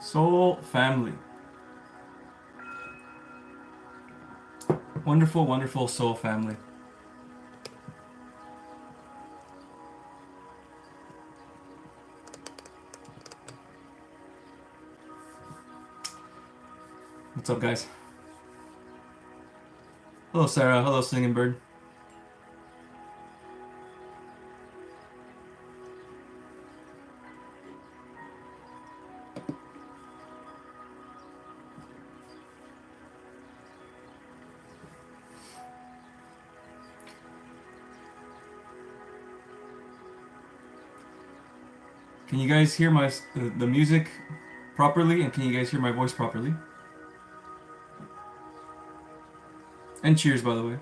Soul family. Wonderful, wonderful soul family. What's up, guys? Hello, Sarah. Hello, Singing Bird. Can you guys hear the music properly, and can you guys hear my voice properly? And cheers, by the way.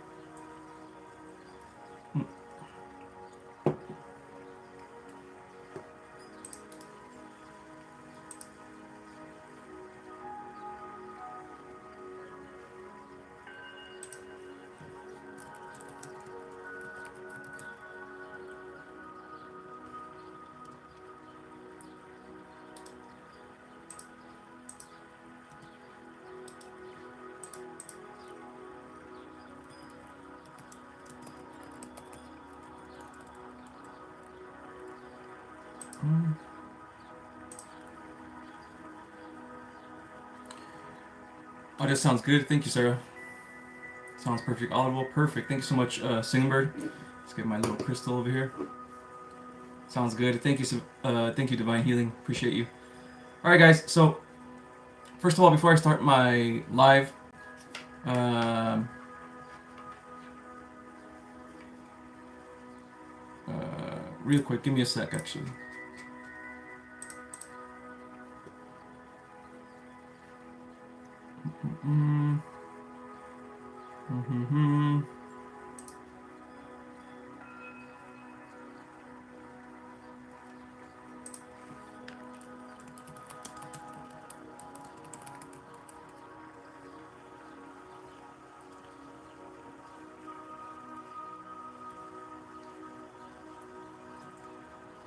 Oh, that sounds good. Thank you, Sarah. Sounds perfect. Audible. Perfect. Thank you so much, Singing Bird. Let's get my little crystal over here. Sounds good. Thank you, Divine Healing. Appreciate you. All right, guys. So, first of all, before I start my live, real quick, give me a sec, actually.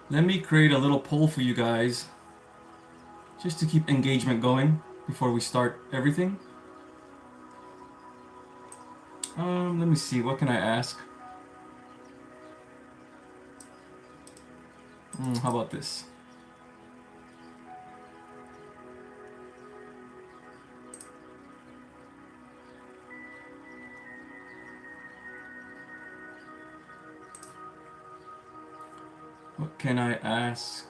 Let me create a little poll for you guys, just to keep engagement going before we start everything. Let me see, what can I ask? How about this? What can I ask?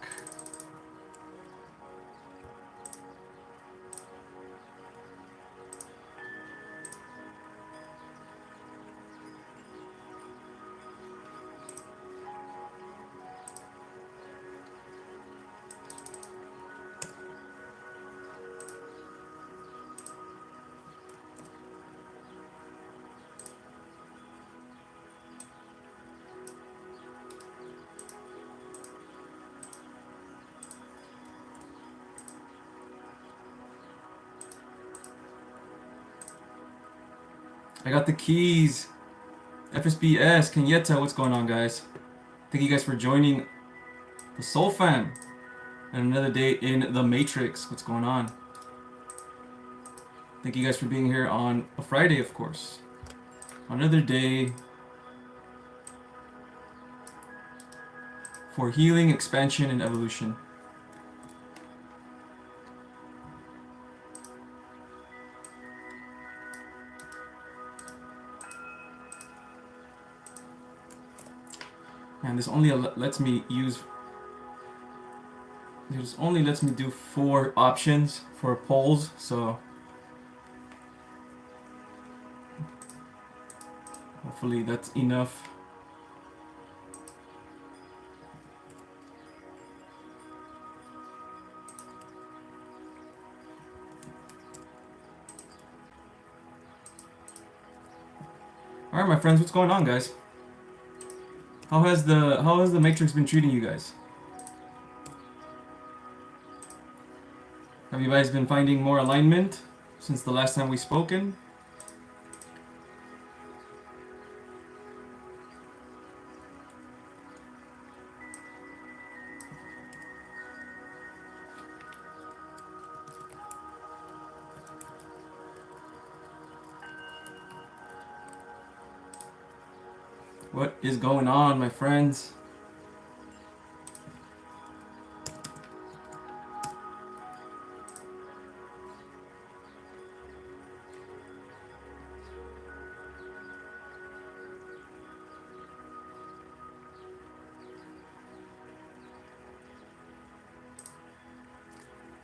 I got the keys. FSBS, Kenyetta, what's going on, guys? Thank you guys for joining the Soul Fam. And another day in the Matrix. What's going on? Thank you guys for being here on a Friday, of course. Another day for healing, expansion, and evolution. And this only lets me use. This only lets me do 4 options for polls, so hopefully that's enough. All right, my friends, what's going on, guys? How has the Matrix been treating you guys? Have you guys been finding more alignment since the last time we spoken? What is going on, my friends?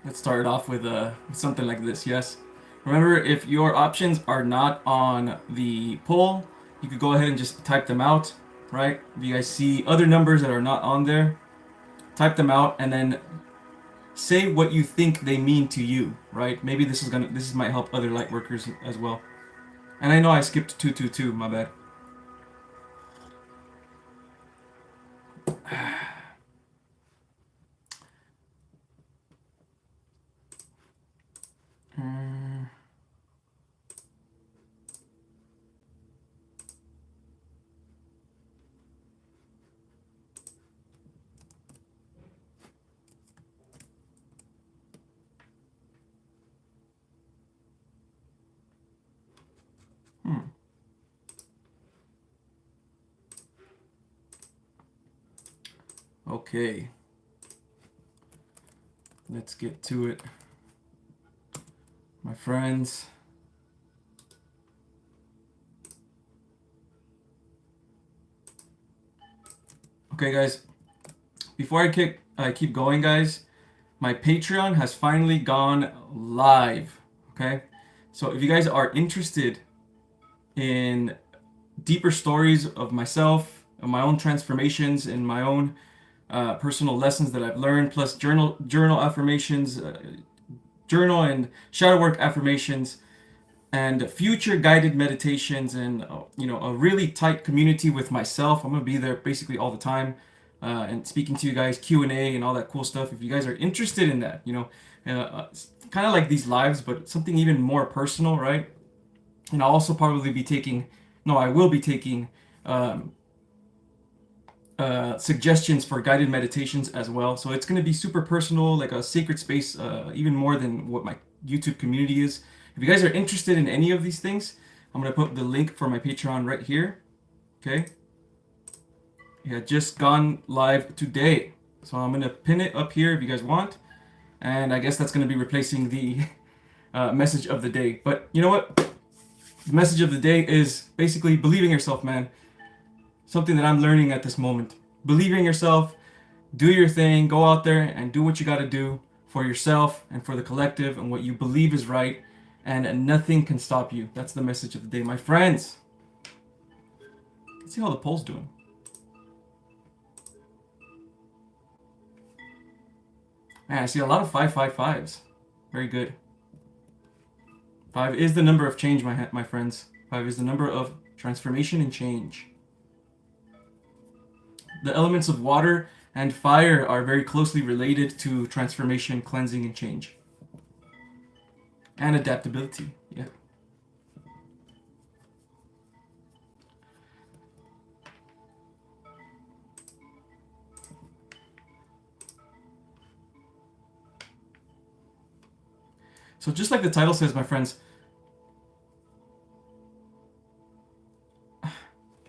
Let's start off with something like this, yes? Remember, if your options are not on the poll, you could go ahead and just type them out, right? If you guys see other numbers that are not on there, type them out and then say what you think they mean to you, right? Maybe this might help other light workers as well. And I know I skipped 222, my bad. Okay. Let's get to it. My friends. Okay, guys. Before I keep going, guys, my Patreon has finally gone live. Okay? So if you guys are interested in deeper stories of myself, of my own transformations, and my own personal lessons that I've learned, plus journal affirmations, journal and shadow work affirmations, and future guided meditations, and a really tight community with myself. I'm gonna be there basically all the time, and speaking to you guys, Q&A, and all that cool stuff. If you guys are interested in that, kind of like these lives, but something even more personal, right? And I'll also probably be taking, no, I will be taking suggestions for guided meditations as well. So it's going to be super personal, like a sacred space, even more than what my YouTube community is. If you guys are interested in any of these things, I'm going to put the link for my Patreon right here. Okay. Yeah, just gone live today. So I'm going to pin it up here if you guys want. And I guess that's going to be replacing the message of the day. But you know what? The message of the day is basically believe in yourself, man. Something that I'm learning at this moment. Believe in yourself, do your thing, go out there and do what you got to do for yourself and for the collective and what you believe is right, and nothing can stop you. That's the message of the day, my friends. Let's see how the poll's doing. Man, I see a lot of 555s. Very good. 5 is the number of change, my friends. 5 is the number of transformation and change. The elements of water and fire are very closely related to transformation, cleansing, and change. And adaptability, yeah. So just like the title says, my friends,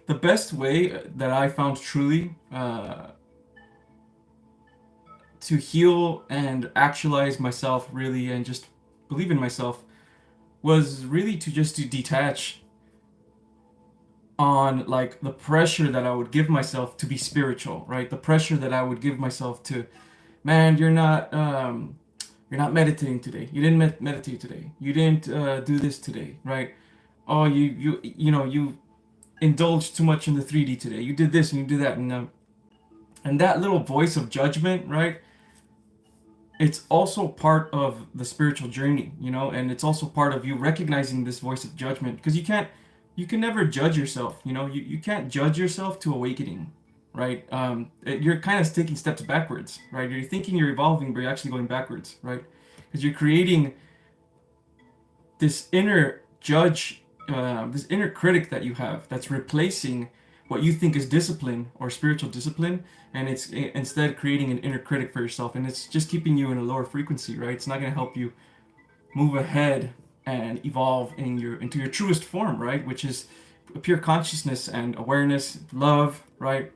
the best way that I found truly to heal and actualize myself really and just believe in myself was really to detach on like the pressure that I would give myself to be spiritual, right? The pressure that I would give myself to, man, you're not meditating today. You didn't meditate today. You didn't do this today, right? Oh, you indulged too much in the 3D today. You did this and you did that, and that little voice of judgment, right? It's also part of the spiritual journey, and it's also part of you recognizing this voice of judgment, because you can never judge yourself. You can't judge yourself to awakening, right? You're kind of taking steps backwards, right? You're thinking you're evolving, but you're actually going backwards, right? Because you're creating this inner judge, this inner critic that you have that's replacing what you think is discipline or spiritual discipline, and it's instead creating an inner critic for yourself, and it's just keeping you in a lower frequency, right? It's not going to help you move ahead and evolve into your truest form, right? Which is pure consciousness and awareness, love, right?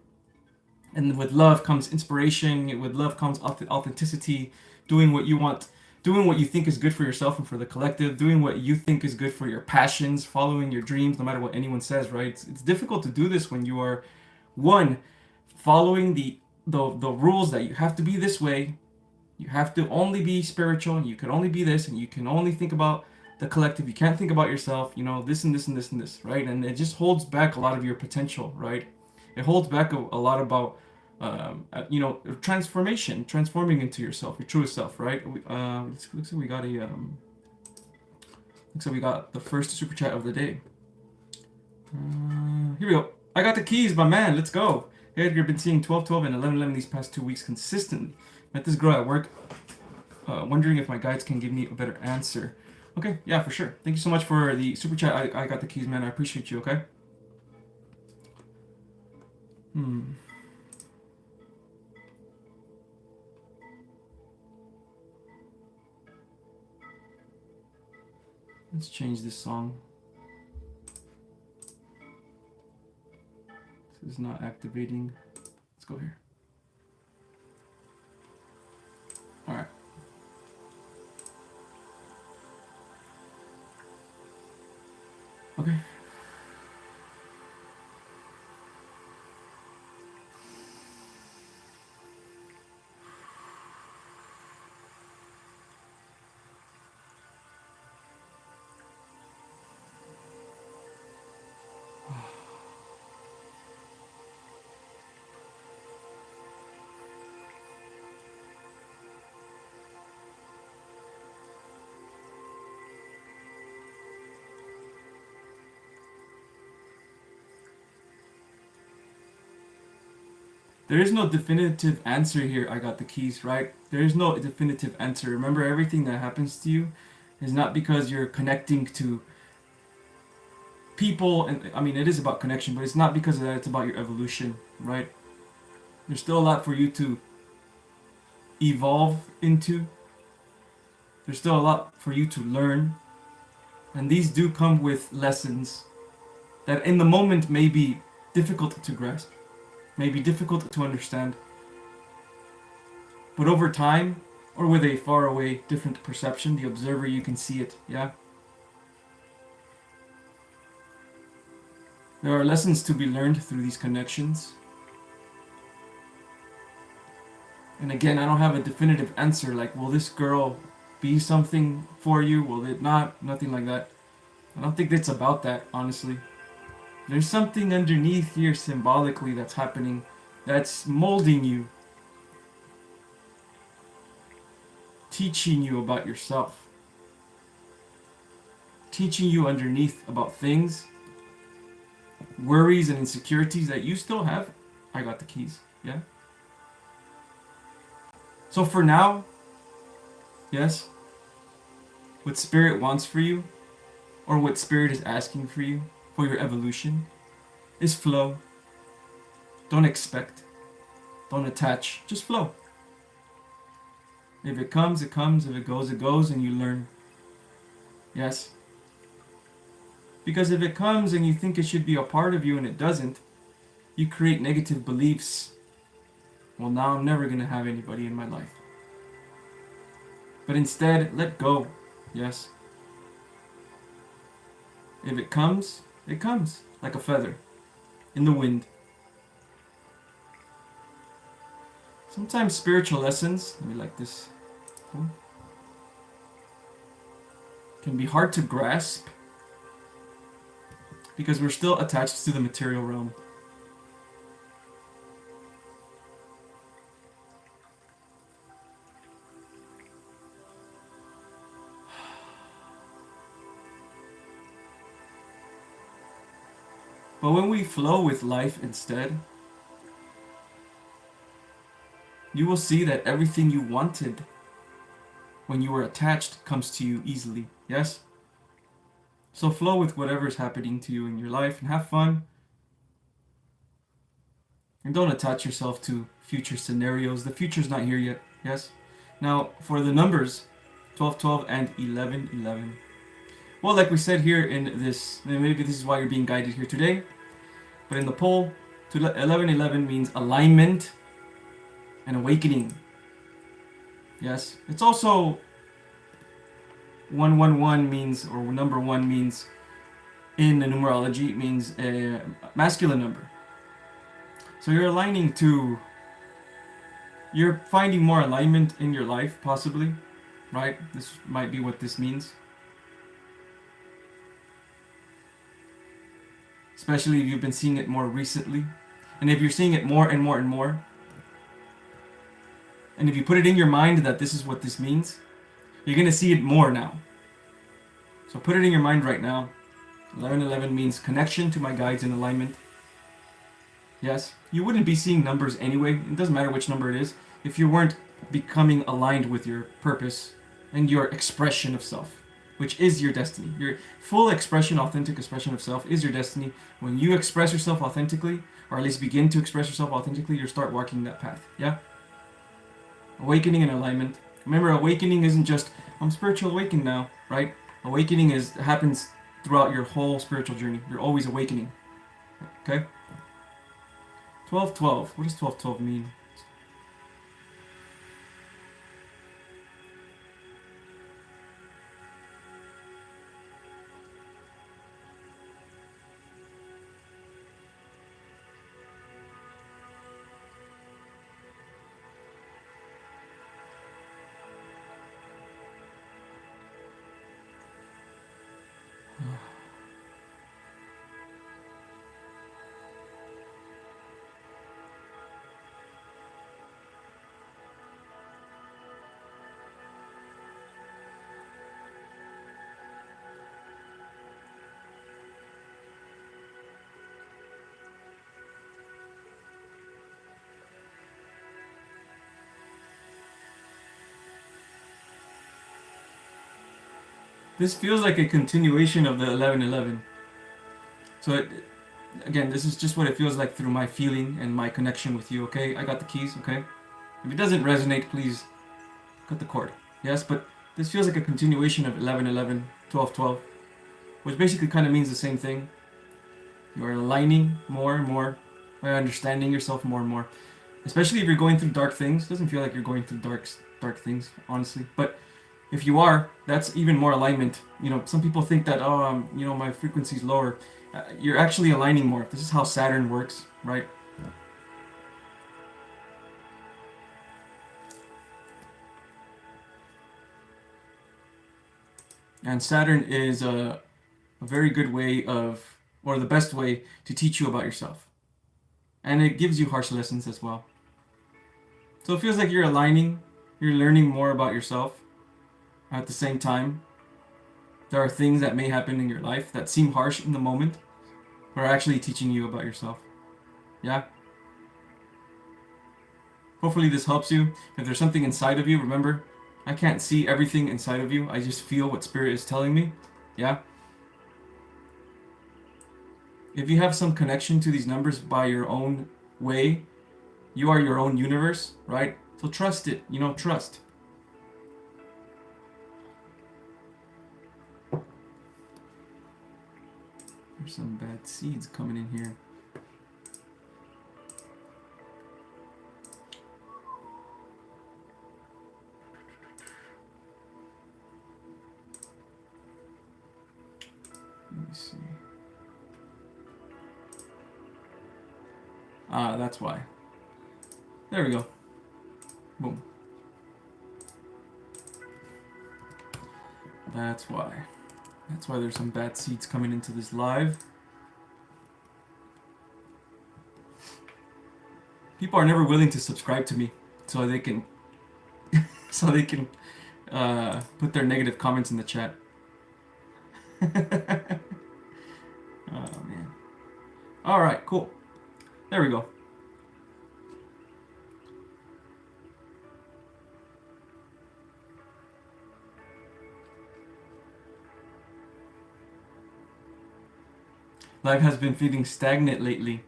And with love comes inspiration. With love comes authenticity, doing what you want, doing what you think is good for yourself and for the collective, doing what you think is good for your passions, following your dreams, no matter what anyone says, right? It's difficult to do this when you are, one, following the rules that you have to be this way, you have to only be spiritual, and you can only be this, and you can only think about the collective. You can't think about yourself, you know, this and this and this and this, right? And it just holds back a lot of your potential, right? It holds back a lot about, you know, transforming into yourself, your truest self, right? Looks like we got a, looks like we got the first super chat of the day. Here we go. I got the keys, my man. Let's go. Hey, Edgar, been seeing 12-12 and 11-11 these past 2 weeks consistently. Met this girl at work, wondering if my guides can give me a better answer. Okay, yeah, for sure. Thank you so much for the super chat. I got the keys, man. I appreciate you, okay? Let's change this song. This is not activating. Let's go here. All right. Okay. There is no definitive answer here. I got the keys, right? There is no definitive answer. Remember, everything that happens to you is not because you're connecting to people. And I mean, it is about connection, but it's not because of that. It's about your evolution, right? There's still a lot for you to evolve into. There's still a lot for you to learn. And these do come with lessons that in the moment may be difficult to grasp, may be difficult to understand. But over time, or with a far away, different perception, the observer, you can see it, yeah? There are lessons to be learned through these connections. And again, I don't have a definitive answer, like, will this girl be something for you? Will it not? Nothing like that. I don't think it's about that, honestly. There's something underneath here symbolically that's happening, that's molding you, teaching you about yourself, teaching you underneath about things, worries and insecurities that you still have. I got the keys, yeah? So for now, yes, what Spirit wants for you, or what Spirit is asking for you, for your evolution, is flow. Don't expect. Don't attach. Just flow. If it comes, it comes. If it goes, it goes, and you learn. Yes? Because if it comes and you think it should be a part of you and it doesn't, you create negative beliefs. Well, now I'm never going to have anybody in my life. But instead, let go. Yes? If it comes, it comes like a feather in the wind. Sometimes spiritual lessons, let me like this, can be hard to grasp because we're still attached to the material realm. But when we flow with life instead, you will see that everything you wanted when you were attached comes to you easily, yes? So flow with whatever is happening to you in your life and have fun. And don't attach yourself to future scenarios. The future's not here yet, yes? Now, for the numbers, 12-12 and 11-11. Well, like we said here in this, maybe this is why you're being guided here today. But in the poll, 1111 means alignment and awakening. Yes, it's also 111 means, or number one means, in the numerology, it means a masculine number. So you're aligning to, you're finding more alignment in your life, possibly, right? This might be what this means. Especially if you've been seeing it more recently. And if you're seeing it more and more and more, and if you put it in your mind that this is what this means, you're going to see it more now. So put it in your mind right now. 1111 means connection to my guides in alignment. Yes, you wouldn't be seeing numbers anyway. It doesn't matter which number it is if you weren't becoming aligned with your purpose and your expression of self, which is your destiny. Your full expression, authentic expression of self is your destiny. When you express yourself authentically, or at least begin to express yourself authentically, you start walking that path. Yeah? Awakening and alignment. Remember, awakening isn't just, I'm spiritual awakened now, right? Awakening happens throughout your whole spiritual journey. You're always awakening. Okay? 1212. What does 1212 mean? This feels like a continuation of the 1111. So again, this is just what it feels like through my feeling and my connection with you, okay? I got the keys, okay? If it doesn't resonate, please cut the cord. Yes, but this feels like a continuation of 1111, 1212, which basically kind of means the same thing. You are aligning more and more by understanding yourself more and more. Especially if you're going through dark things. It doesn't feel like you're going through dark things, honestly. But if you are, that's even more alignment. You know, some people think that, oh, you know, my frequency's lower. You're actually aligning more. This is how Saturn works, right? And Saturn is a very good way of, or the best way to teach you about yourself. And it gives you harsh lessons as well. So it feels like you're aligning, you're learning more about yourself. At the same time, there are things that may happen in your life that seem harsh in the moment, but are actually teaching you about yourself. Yeah? Hopefully this helps you. If there's something inside of you, remember, I can't see everything inside of you. I just feel what Spirit is telling me. Yeah? If you have some connection to these numbers by your own way, you are your own universe, right? So trust it, you know, trust. There's some bad seeds coming in here. Let me see. Ah, that's why. There we go. Boom. That's why. That's why there's some bad seeds coming into this live. People are never willing to subscribe to me so they can put their negative comments in the chat. Oh man. All right, cool. There we go. Life has been feeling stagnant lately.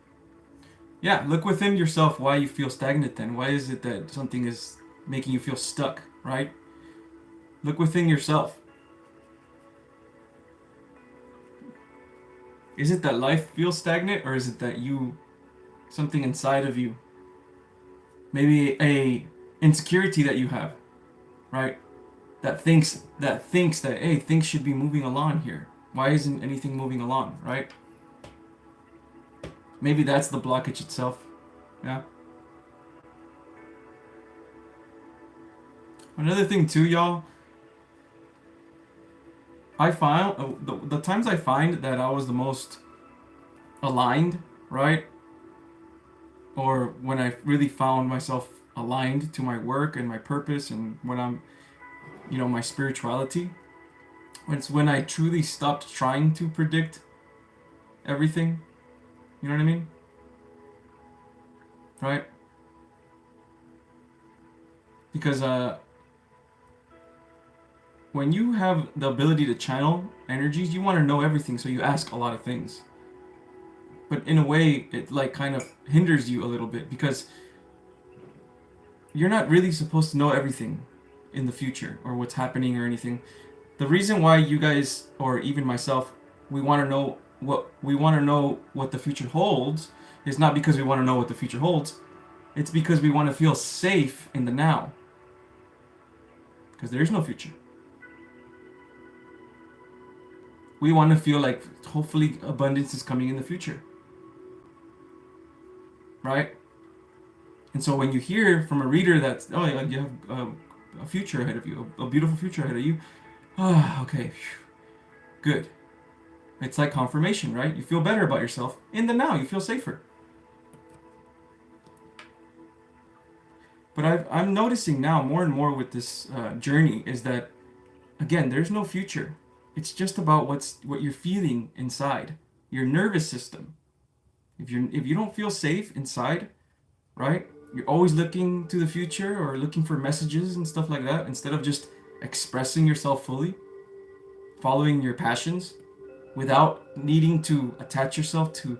Yeah, look within yourself why you feel stagnant then. Why is it that something is making you feel stuck, right? Look within yourself. Is it that life feels stagnant, or is it that something inside of you, maybe a insecurity that you have, right? That thinks that hey, things should be moving along here. Why isn't anything moving along, right? Maybe that's the blockage itself. Yeah. Another thing too, y'all. I found the times I find that I was the most aligned, right? Or when I really found myself aligned to my work and my purpose, and when I'm, my spirituality. It's when I truly stopped trying to predict everything. You know what I mean? Right? Because when you have the ability to channel energies, you want to know everything, so you ask a lot of things. But in a way, it like kind of hinders you a little bit, because you're not really supposed to know everything in the future or what's happening or anything. The reason why you guys, or even myself, we want to know what the future holds is not because we want to know what the future holds. It's because we want to feel safe in the now. Because there is no future. We want to feel like hopefully abundance is coming in the future. Right? And so when you hear from a reader that, oh, you have a future ahead of you, a beautiful future ahead of you, okay, good. It's like confirmation, right? You feel better about yourself in the now. You feel safer. But I'm noticing now more and more with this journey is that, again, there's no future. It's just about what you're feeling inside, your nervous system. If you don't feel safe inside, right? You're always looking to the future or looking for messages and stuff like that instead of just expressing yourself fully, following your passions without needing to attach yourself to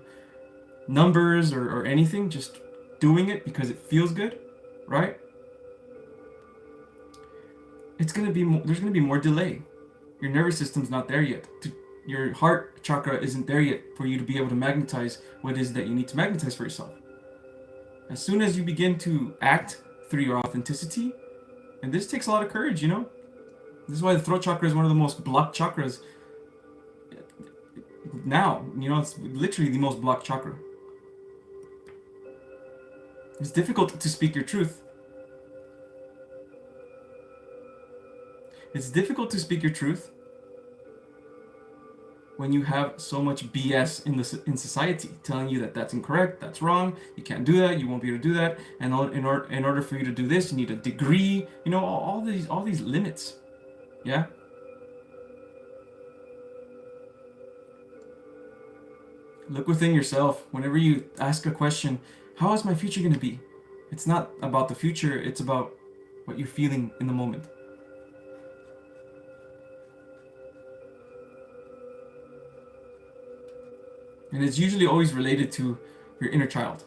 numbers or anything, just doing it because it feels good, right? There's gonna be more delay. Your nervous system's not there yet. Your heart chakra isn't there yet for you to be able to magnetize what it is that you need to magnetize for yourself. As soon as you begin to act through your authenticity, and this takes a lot of courage, This is why the throat chakra is one of the most blocked chakras now. It's literally the most blocked chakra. It's difficult to speak your truth. It's difficult to speak your truth when you have so much BS in society telling you that that's incorrect, that's wrong, you can't do that, you won't be able to do that, and in order for you to do this, you need a degree. All these limits. Yeah. Look within yourself. Whenever you ask a question, how is my future going to be? It's not about the future, it's about what you're feeling in the moment. And it's usually always related to your inner child.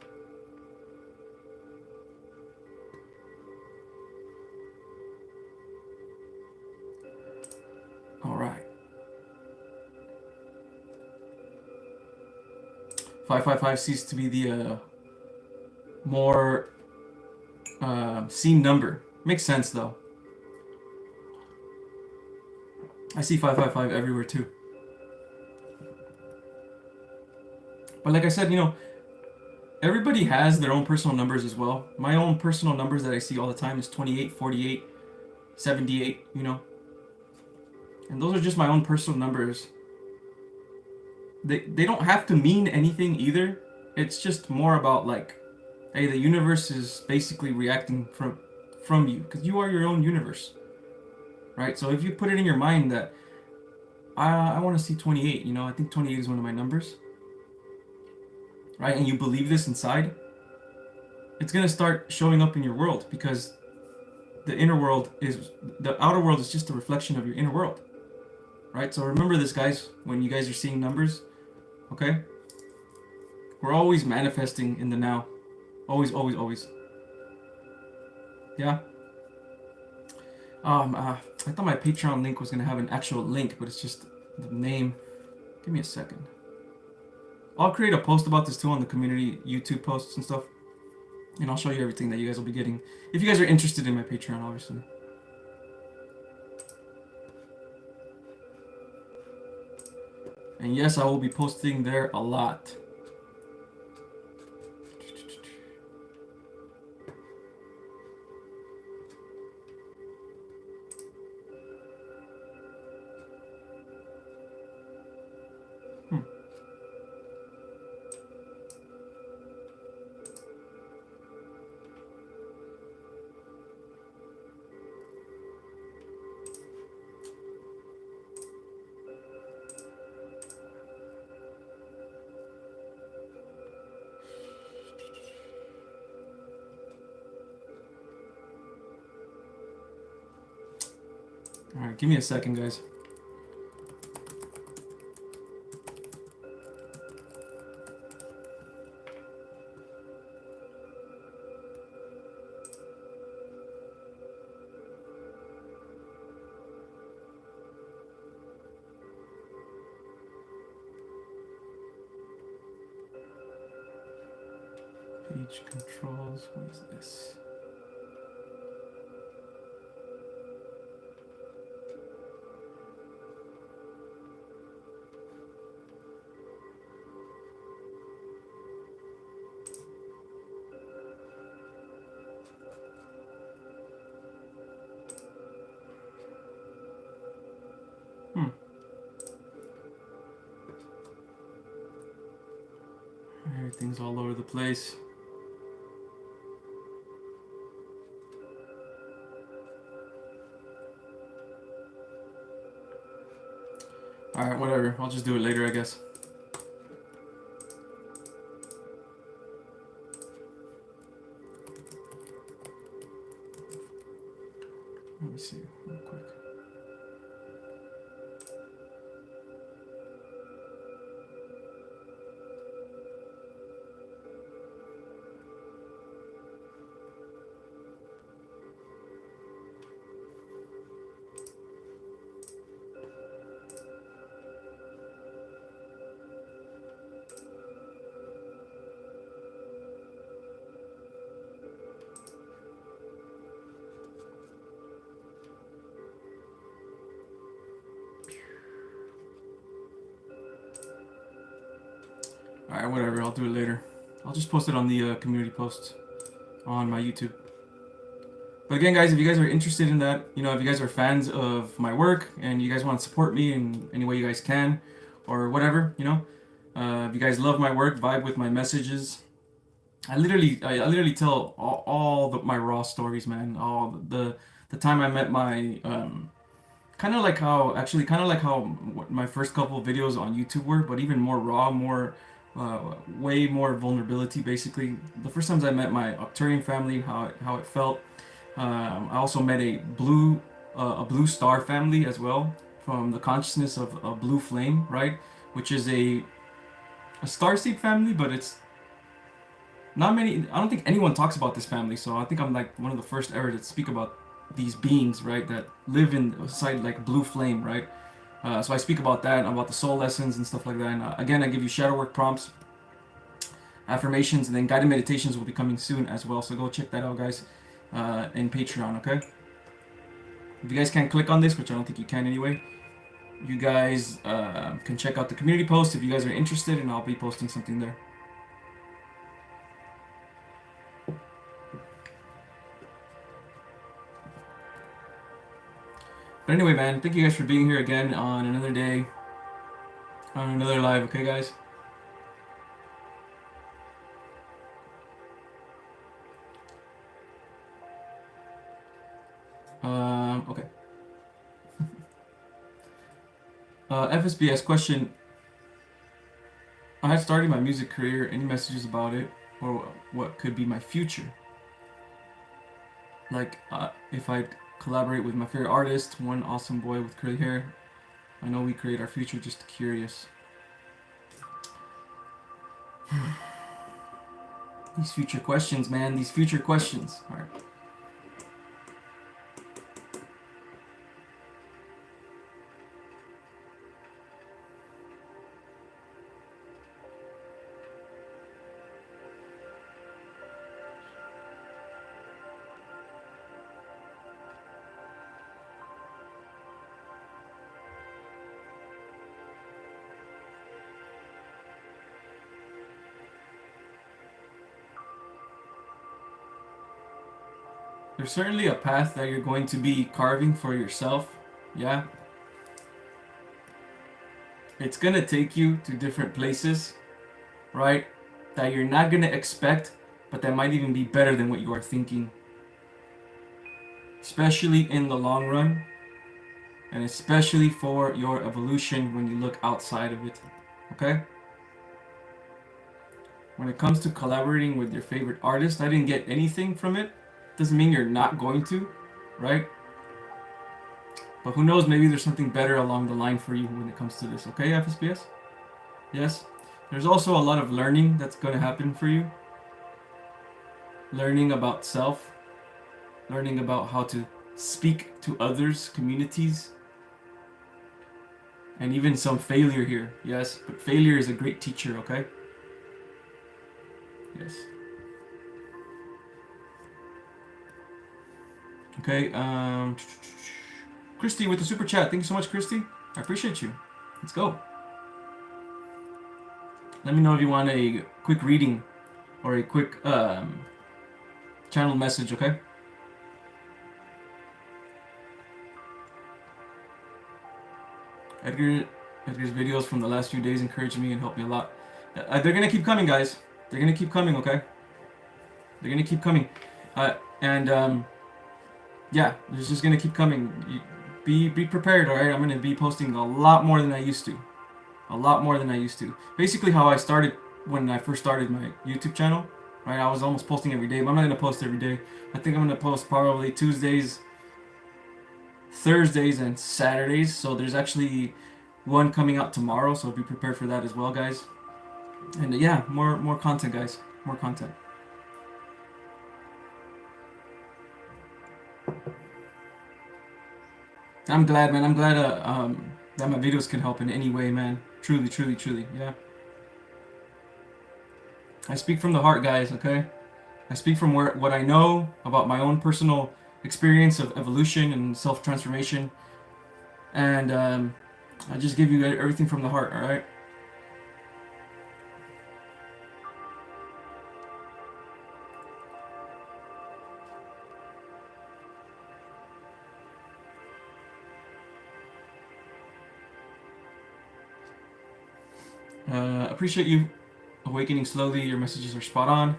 All right. 555 seems to be the more seen number. Makes sense though. I see 555 everywhere too. But like I said, everybody has their own personal numbers as well. My own personal numbers that I see all the time is 28, 48, 78, And those are just my own personal numbers. They don't have to mean anything either. It's just more about like, hey, the universe is basically reacting from you, because you are your own universe. Right? So if you put it in your mind that I want to see 28, I think 28 is one of my numbers. Right? And you believe this inside, it's going to start showing up in your world, because the outer world is just a reflection of your inner world. Right? So remember this, guys, when you guys are seeing numbers, okay? We're always manifesting in the now. Always, always, always. Yeah? I thought my Patreon link was going to have an actual link, but it's just the name. Give me a second. I'll create a post about this too on the community YouTube posts and stuff, and I'll show you everything that you guys will be getting if you guys are interested in my Patreon, obviously. And yes, I will be posting there a lot. Alright, give me a second, guys. Page controls, what is this? Everything's all over the place. Alright, whatever. I'll just do it later, I guess. Let me see real quick. Alright, whatever. I'll do it later. I'll just post it on the community post on my YouTube. But again, guys, if you guys are interested in that, you know, if you guys are fans of my work and you guys want to support me in any way you guys can, or whatever, you know, if you guys love my work, vibe with my messages, I literally tell my raw stories, man. All the time I met my kind of like how my first couple of videos on YouTube were, but even more raw, more way more vulnerability. Basically, the first times I met my Octurian family, how it felt. I also met a blue star family as well, from the consciousness of a blue flame, right? Which is a starseed family, but it's not many. I don't think anyone talks about this family, so I think I'm like one of the first ever to speak about these beings, right, that live inside like blue flame, right? So I speak about that, about the soul lessons and stuff like that. And again, I give you shadow work prompts, affirmations, and then guided meditations will be coming soon as well. So go check that out, guys, in Patreon, okay? If you guys can't click on this, which I don't think you can anyway, you guys can check out the community post if you guys are interested, and I'll be posting something there. But anyway, man, thank you guys for being here again on another day, on another live, okay, guys? Okay. FSBS question. I had started my music career. Any messages about it, or what could be my future? Like, if I'd collaborate with my favorite artist, one awesome boy with curly hair. I know we create our future, just curious. These future questions, man. These future questions. All right. there's certainly a path that you're going to be carving for yourself. Yeah. It's going to take you to different places, right? That you're not going to expect, but that might even be better than what you are thinking. Especially in the long run, and especially for your evolution when you look outside of it. Okay? When it comes to collaborating with your favorite artist, I didn't get anything from it. Doesn't mean you're not going to, right? But who knows, maybe there's something better along the line for you when it comes to this, okay, FSPS? Yes? There's also a lot of learning that's going to happen for you. Learning about self, learning about how to speak to others, communities, and even some failure here, yes? But failure is a great teacher, okay? Yes. Okay, Christy with the super chat. Thank you so much, Christy. I appreciate you. Let's go. Let me know if you want a quick reading or a quick channel message, okay? Edgar's videos from the last few days encouraged me and helped me a lot. They're gonna keep coming, guys. They're gonna keep coming, okay? They're gonna keep coming. Yeah, it's just gonna keep coming. Be prepared, alright? I'm gonna be posting a lot more than I used to. A lot more than I used to. Basically how I started when I first started my YouTube channel, right? I was almost posting every day, but I'm not gonna post every day. I think I'm gonna post probably Tuesdays, Thursdays, and Saturdays. So there's actually one coming out tomorrow, so be prepared for that as well, guys. And yeah, more content, guys. More content. I'm glad, man. I'm glad that my videos can help in any way, man. Truly, truly, truly. Yeah. I speak from the heart, guys, okay? I speak from what I know about my own personal experience of evolution and self-transformation. And I just give you everything from the heart, alright? Appreciate you awakening slowly. Your messages are spot on.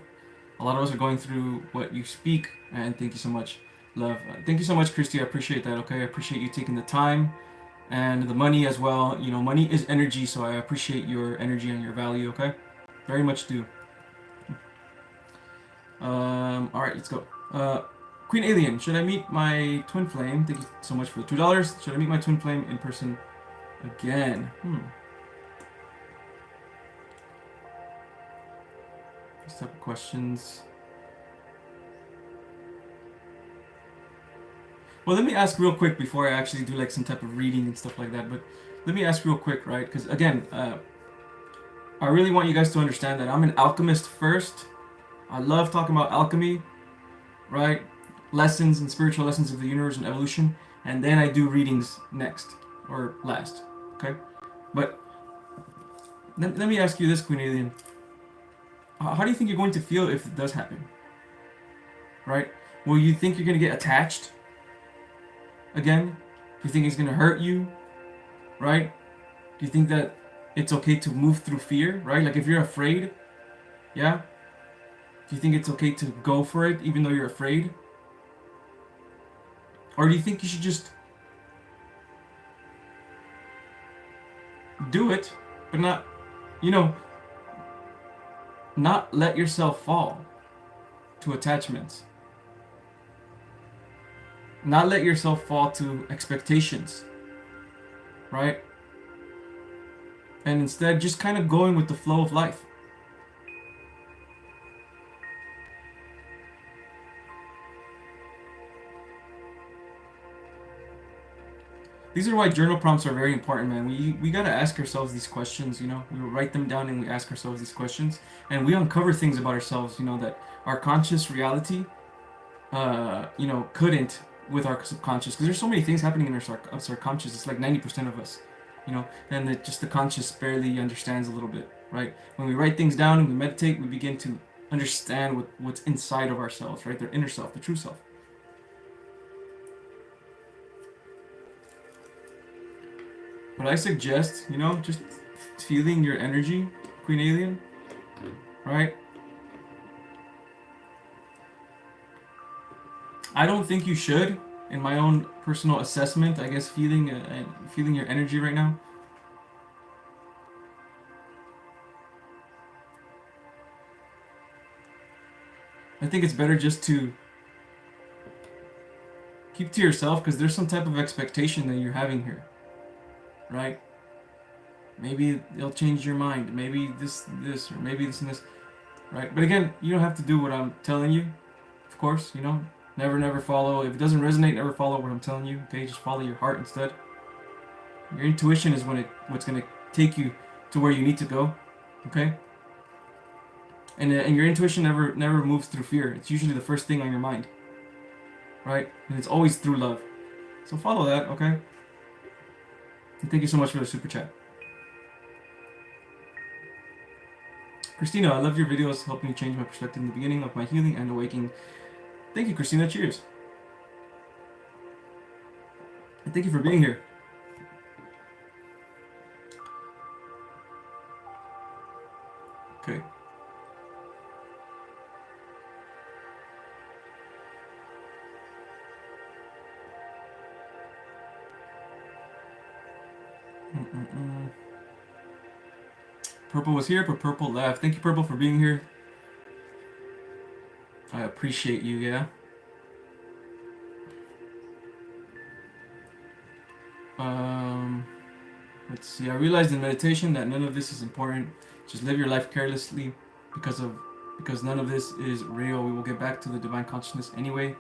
A lot of us are going through what you speak, and thank you so much, love. Thank you so much, Christy. I appreciate that. Okay, I appreciate you taking the time and the money as well. You know, money is energy, so I appreciate your energy and your value. Okay, very much do. All right, let's go. Queen Alien, should I meet my twin flame? Thank you so much for the $2. Should I meet my twin flame in person again? These type of questions. Well, let me ask real quick before I actually do like some type of reading and stuff like that. But let me ask real quick, right? Because again, I really want you guys to understand that I'm an alchemist first. I love talking about alchemy, right? Lessons and spiritual lessons of the universe and evolution. And then I do readings next or last, okay? But let me ask you this, Queen Alien. How do you think you're going to feel if it does happen? Right? Will you think you're going to get attached again? Do you think it's going to hurt you? Right? Do you think that it's okay to move through fear? Right? Like if you're afraid, yeah? Do you think it's okay to go for it even though you're afraid? Or do you think you should just do it, but not, not let yourself fall to attachments. Not let yourself fall to expectations, right? And instead just kind of going with the flow of life. These are why journal prompts are very important, man. We gotta ask ourselves these questions, We write them down and we ask ourselves these questions. And we uncover things about ourselves, that our conscious reality, couldn't with our subconscious. Because there's so many things happening in our subconscious. It's like 90% of us, and just the conscious barely understands a little bit, right? When we write things down and we meditate, we begin to understand what's inside of ourselves, right? Their inner self, the true self. But I suggest, you know, just feeling your energy, Queen Alien, right? I don't think you should, in my own personal assessment, I guess, feeling your energy right now. I think it's better just to keep to yourself, because there's some type of expectation that you're having here, right? Maybe they'll change your mind. Maybe this, or maybe this and this, right? But again, you don't have to do what I'm telling you, of course. You know, never follow. If it doesn't resonate, never follow what I'm telling you. Okay, just follow your heart instead. Your intuition is what's gonna take you to where you need to go. Okay. And your intuition never moves through fear. It's usually the first thing on your mind, right? And it's always through love. So follow that, okay? And thank you so much for the super chat. Christina, I love your videos, helped me change my perspective in the beginning of my healing and awakening. Thank you, Christina. Cheers. And thank you for being here. Okay. Purple was here, but Purple left. Thank you, Purple, for being here. I appreciate you, yeah. Let's see. I realized in meditation that none of this is important. Just live your life carelessly, because none of this is real. We will get back to the divine consciousness anyway,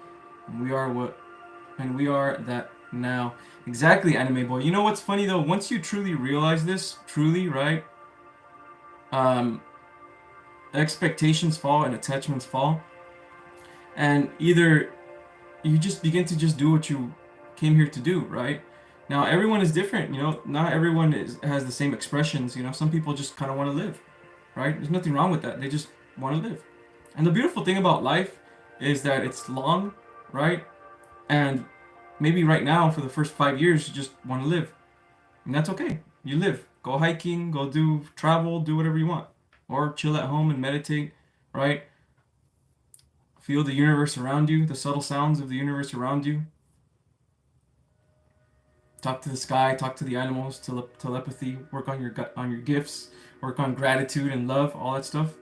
and we are that now. Exactly, Anime Boy. You know what's funny though? Once you truly realize this, right? Expectations fall and attachments fall, and either you just begin to just do what you came here to do, right? Now everyone is different, you know. Not everyone has the same expressions, you know. Some people just kind of want to live, right? There's nothing wrong with that. They just want to live. And the beautiful thing about life is that it's long, right? And maybe right now for the first 5 years you just want to live, and that's okay. You live, go hiking, go do travel, do whatever you want, or chill at home and meditate, right? Feel the universe around you, the subtle sounds of the universe around you. Talk to the sky, talk to the animals, telepathy, work on your gifts, work on gratitude and love, all that stuff.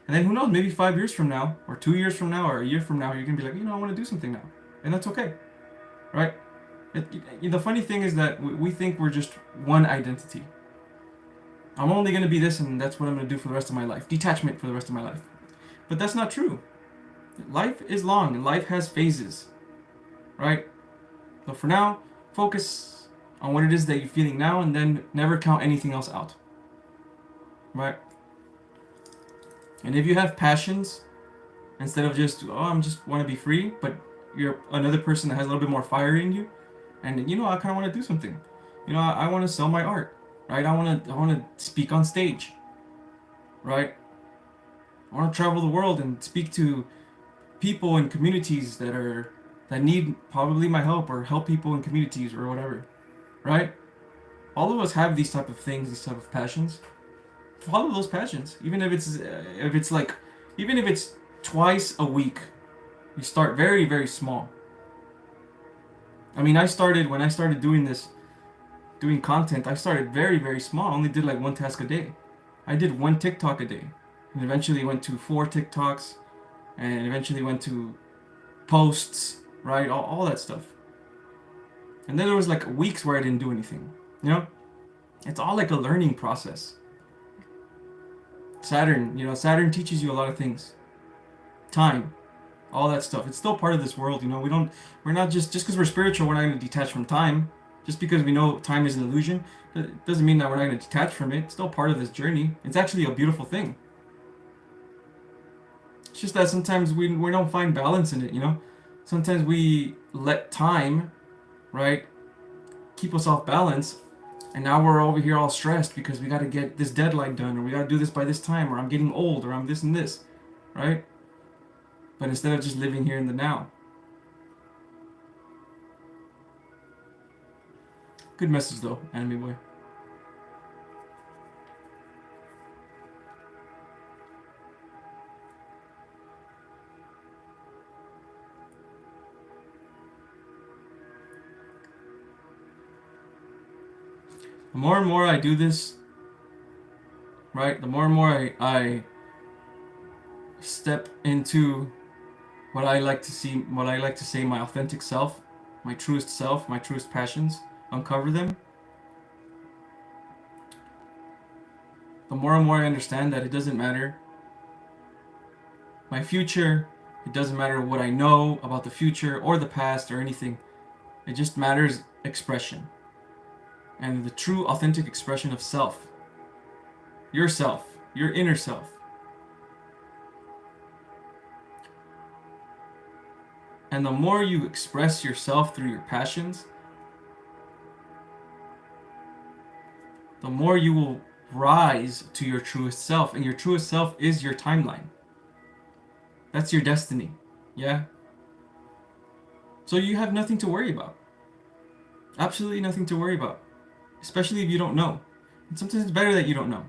And then who knows, maybe 5 years from now, or 2 years from now, or a year from now, you're gonna be like, you know, I want to do something now, and that's okay, right? The funny thing is that we think we're just one identity. I'm only gonna be this, and that's what I'm gonna do for the rest of my life. Detachment for the rest of my life, but that's not true. Life is long, and life has phases, right? So for now, focus on what it is that you're feeling now, and then never count anything else out, right? And if you have passions, instead of just, oh, I'm just want to be free, but you're another person that has a little bit more fire in you, and you know, I kind of want to do something, you know, I want to sell my art, right? I want to speak on stage, right? I want to travel the world and speak to people in communities that need probably my help, or help people in communities or whatever, right? All of us have these type of things, these type of passions. Follow those passions, even if it's like, even if it's twice a week. You start very, very small. I mean, when I started doing content, I started very, very small. I only did like one task a day. I did one TikTok a day, and eventually went to 4 TikToks, and eventually went to posts, right? All that stuff. And then there was like weeks where I didn't do anything, you know? It's all like a learning process. Saturn teaches you a lot of things. Time, all that stuff. It's still part of this world, you know. We're not just because we're spiritual, we're not going to detach from time. Just because we know time is an illusion, it doesn't mean that we're not going to detach from it. It's still part of this journey. It's actually a beautiful thing. It's just that sometimes we don't find balance in it, you know. Sometimes we let time, right, keep us off balance, and now we're over here all stressed because we got to get this deadline done, or we got to do this by this time, or I'm getting old, or I'm this and this, right? But instead of just living here in the now. Good message though, Anime Boy. The more and more I do this, right, the more and more I step into what I like to see, what I like to say, my authentic self, my truest passions, uncover them, the more and more I understand that it doesn't matter my future, it doesn't matter what I know about the future or the past or anything. It just matters expression. And the true authentic expression of self. Yourself, your inner self. And the more you express yourself through your passions, the more you will rise to your truest self. And your truest self is your timeline. That's your destiny. Yeah? So you have nothing to worry about. Absolutely nothing to worry about. Especially if you don't know. And sometimes it's better that you don't know.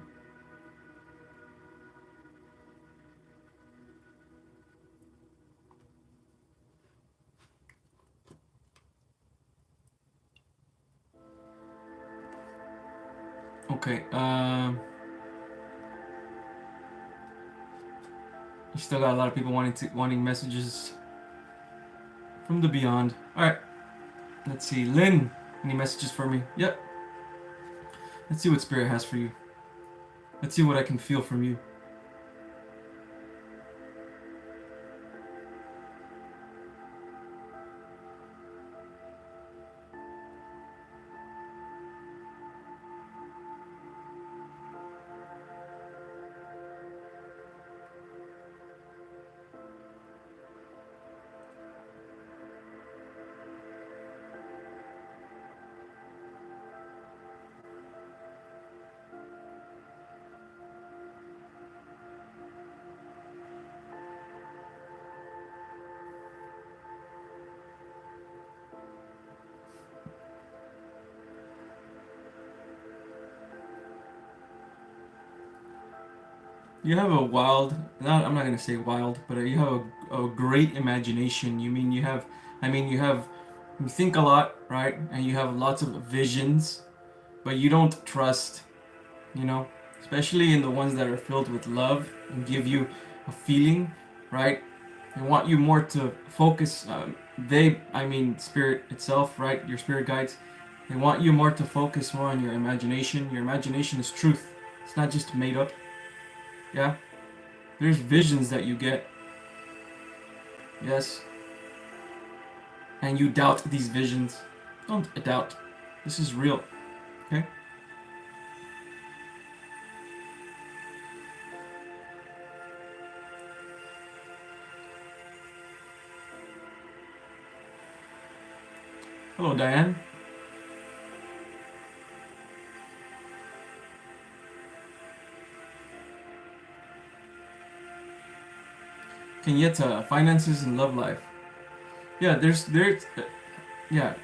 Okay, you still got a lot of people wanting messages from the beyond. Alright. Let's see. Lynn, any messages for me? Yep. Let's see what Spirit has for you. Let's see what I can feel from you. You have a wild, I'm not gonna say wild, but you have a great imagination. You think a lot, right? And you have lots of visions, but you don't trust, you know? Especially in the ones that are filled with love and give you a feeling, right? They want you more to focus, Spirit itself, right? Your spirit guides. They want you more to focus more on your imagination. Your imagination is truth. It's not just made up. Yeah? There's visions that you get. Yes. And you doubt these visions. Don't doubt. This is real. Okay? Hello, Diane. Kenyetta, finances and love life. Yeah, yeah.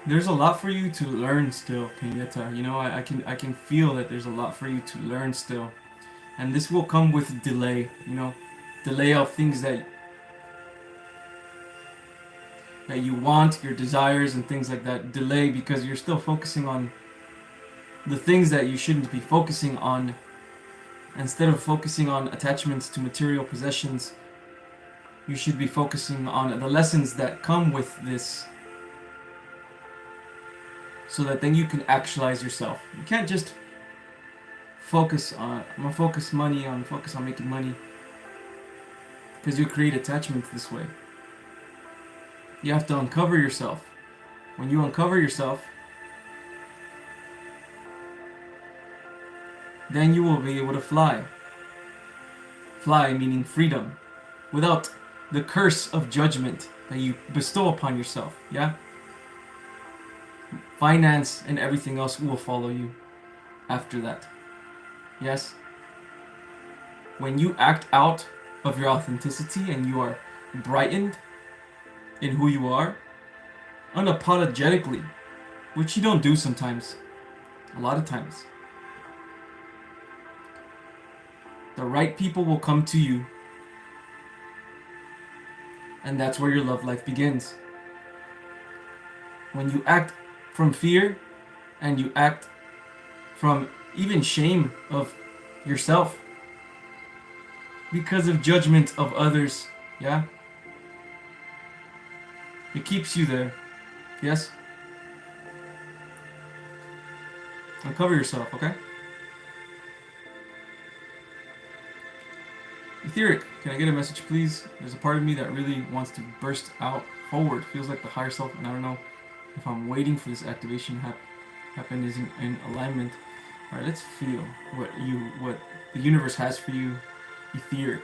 There's a lot for you to learn still, Kenyetta. You know, I can feel that there's a lot for you to learn still. And this will come with delay, you know, delay of things that you want, your desires and things like that. Delay because you're still focusing on the things that you shouldn't be focusing on. Instead of focusing on attachments to material possessions, you should be focusing on the lessons that come with this, so that then you can actualize yourself. You can't just focus on, I'm gonna focus on making money, because you create attachments this way. You have to uncover yourself. When you uncover yourself, then you will be able to fly. Fly meaning freedom, without the curse of judgment that you bestow upon yourself, yeah? Finance and everything else will follow you after that. Yes? When you act out of your authenticity and you are brightened in who you are, unapologetically, which you don't do sometimes, a lot of times, the right people will come to you And that's where your love life begins. When you act from fear and you act from even shame of yourself because of judgment of others, yeah? It keeps you there. Yes? Uncover yourself, okay? Etheric, can I get a message, please? There's a part of me that really wants to burst out forward. Feels like the higher self, and I don't know if I'm waiting for this activation happen is in alignment. All right, let's feel what the universe has for you, Etheric.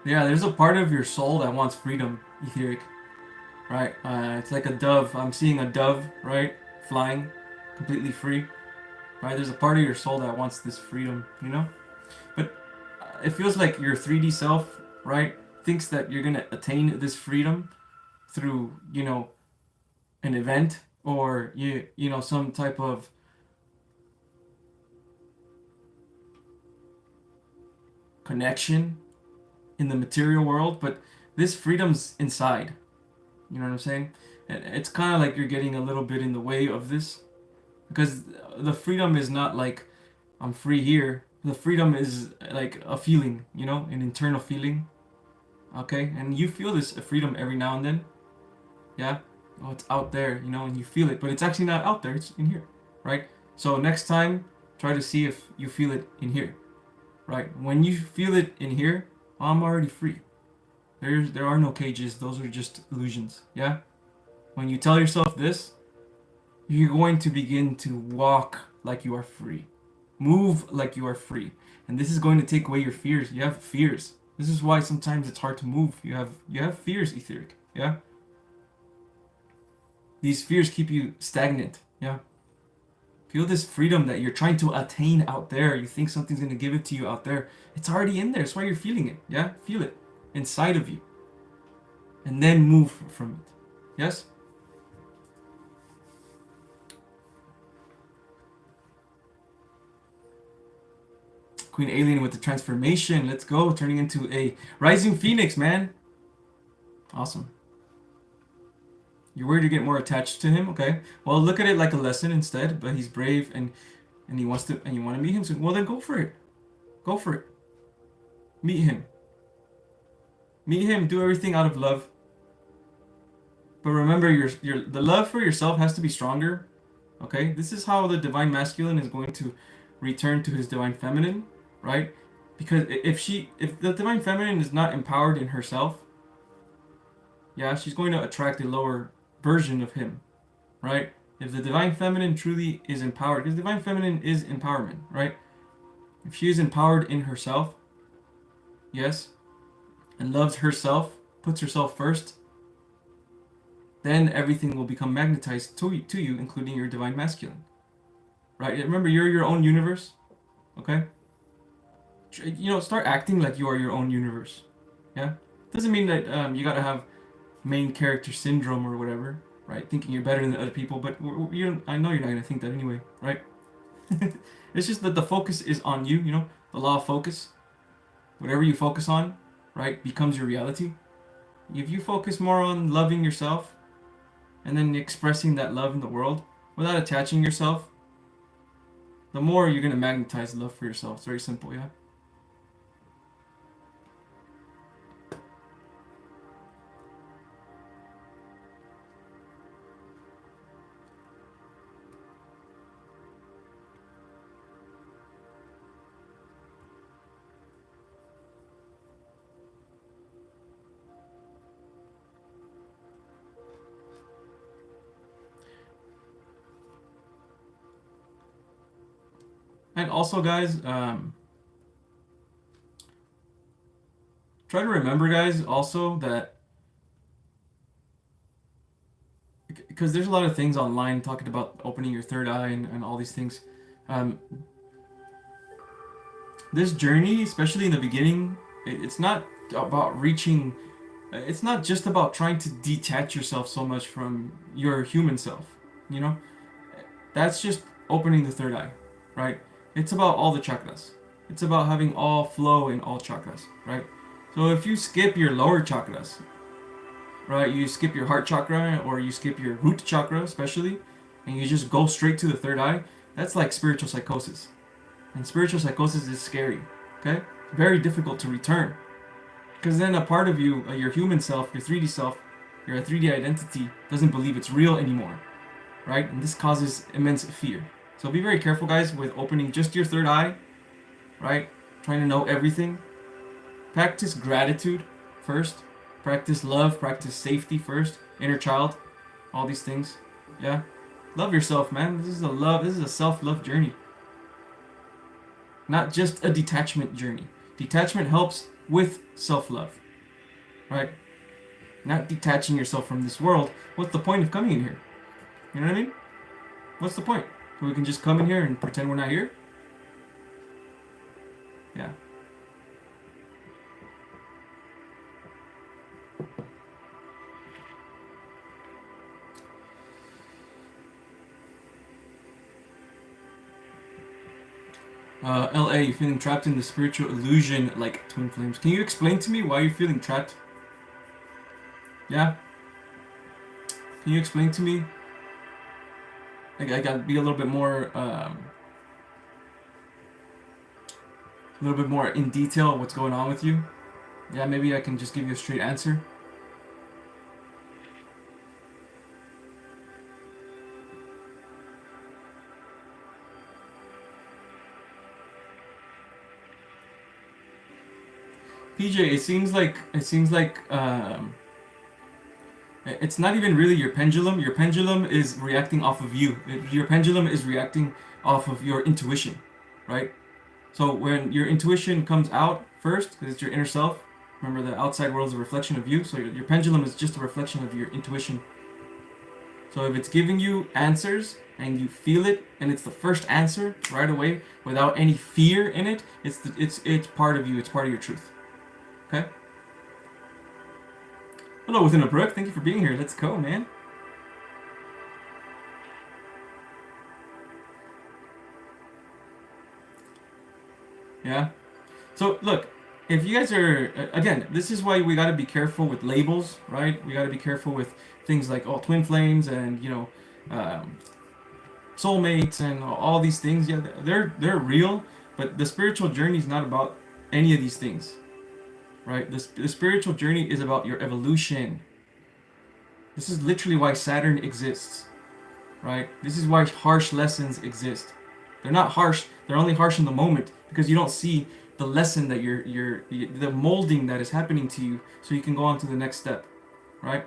Yeah, there's a part of your soul that wants freedom, Etheric. Right? It's like a dove. I'm seeing a dove, right? Flying, completely free. Right? There's a part of your soul that wants this freedom, you know? But it feels like your 3D self, right, thinks that you're gonna attain this freedom through, an event or some type of connection in the material world, but this freedom's inside. You know what I'm saying? And it's kind of like you're getting a little bit in the way of this because the freedom is not like I'm free here. The freedom is like a feeling, an internal feeling. Okay, and you feel this freedom every now and then. Yeah, oh, it's out there, and you feel it, but it's actually not out there. It's in here, right? So next time, try to see if you feel it in here, right? When you feel it in here, I'm already free. There are no cages. Those are just illusions. Yeah. When you tell yourself this, you're going to begin to walk like you are free, move like you are free, and this is going to take away your fears. You have fears. This is why sometimes it's hard to move. You have fears, Etheric. Yeah. These fears keep you stagnant. Yeah. Feel this freedom that you're trying to attain out there. You think something's going to give it to you out there. It's already in there. That's why you're feeling it. Yeah? Feel it inside of you. And then move from it. Yes? Queen Alien with the transformation. Let's go. Turning into a rising phoenix, man. Awesome. You're worried to get more attached to him? Okay. Well, look at it like a lesson instead. But he's brave and he wants to, and you want to meet him. So, well, then go for it. Go for it. Meet him. Meet him. Do everything out of love. But remember, the love for yourself has to be stronger. Okay. This is how the divine masculine is going to return to his divine feminine, right? Because if the divine feminine is not empowered in herself, yeah, she's going to attract a lower version of him, right? If the divine feminine truly is empowered, because divine feminine is empowerment, right? If she is empowered in herself, yes, and loves herself, puts herself first, then everything will become magnetized to you, including your divine masculine, right? Remember, you're your own universe, okay? Start acting like you are your own universe, yeah? Doesn't mean that you gotta have main character syndrome or whatever, right? Thinking you're better than other people, but I know you're not gonna think that anyway, right? It's just that the focus is on you, the law of focus. Whatever you focus on, right, becomes your reality. If you focus more on loving yourself and then expressing that love in the world without attaching yourself, the more you're gonna magnetize love for yourself. It's very simple, yeah? And also, guys, try to remember, guys, also that because there's a lot of things online talking about opening your third eye and all these things. Um, this journey, especially in the beginning, it's not about reaching. It's not just about trying to detach yourself so much from your human self. You know, that's just opening the third eye, right? It's about all the chakras. It's about having all flow in all chakras, right? So if you skip your lower chakras, right, you skip your heart chakra or you skip your root chakra, especially, and you just go straight to the third eye, that's like spiritual psychosis. And spiritual psychosis is scary, okay? Very difficult to return. Because then a part of you, your human self, your 3D self, your 3D identity, doesn't believe it's real anymore, right? And this causes immense fear. So be very careful, guys, with opening just your third eye, right? Trying to know everything. Practice gratitude first. Practice love, practice safety first. Inner child, all these things. Yeah? Love yourself, man. This is a self-love journey. Not just a detachment journey. Detachment helps with self-love, right? Not detaching yourself from this world. What's the point of coming in here? You know what I mean? What's the point? So we can just come in here and pretend we're not here? Yeah. LA, you're feeling trapped in the spiritual illusion like twin flames. Can you explain to me why you're feeling trapped? Yeah? Can you explain to me? I gotta be a little bit more, in detail what's going on with you. Yeah, maybe I can just give you a straight answer. PJ, it seems like it's not even really your pendulum. Your pendulum is reacting off of you. Your pendulum is reacting off of your intuition, right? So when your intuition comes out first, because it's your inner self, remember the outside world is a reflection of you, so your pendulum is just a reflection of your intuition. So if it's giving you answers and you feel it, and it's the first answer right away without any fear in it, it's part of you. It's part of your truth. Okay. Hello, Within a Brook. Thank you for being here. Let's go, man. Yeah. So look, if you guys are again, this is why we got to be careful with labels, right? We got to be careful with things like twin flames and um, soulmates and all these things. Yeah, they're real, but the spiritual journey is not about any of these things, right? The spiritual journey is about your evolution. This is literally why Saturn exists, right? This is why harsh lessons exist. They're not harsh. They're only harsh in the moment because you don't see the lesson that the molding that is happening to you, so you can go on to the next step, right?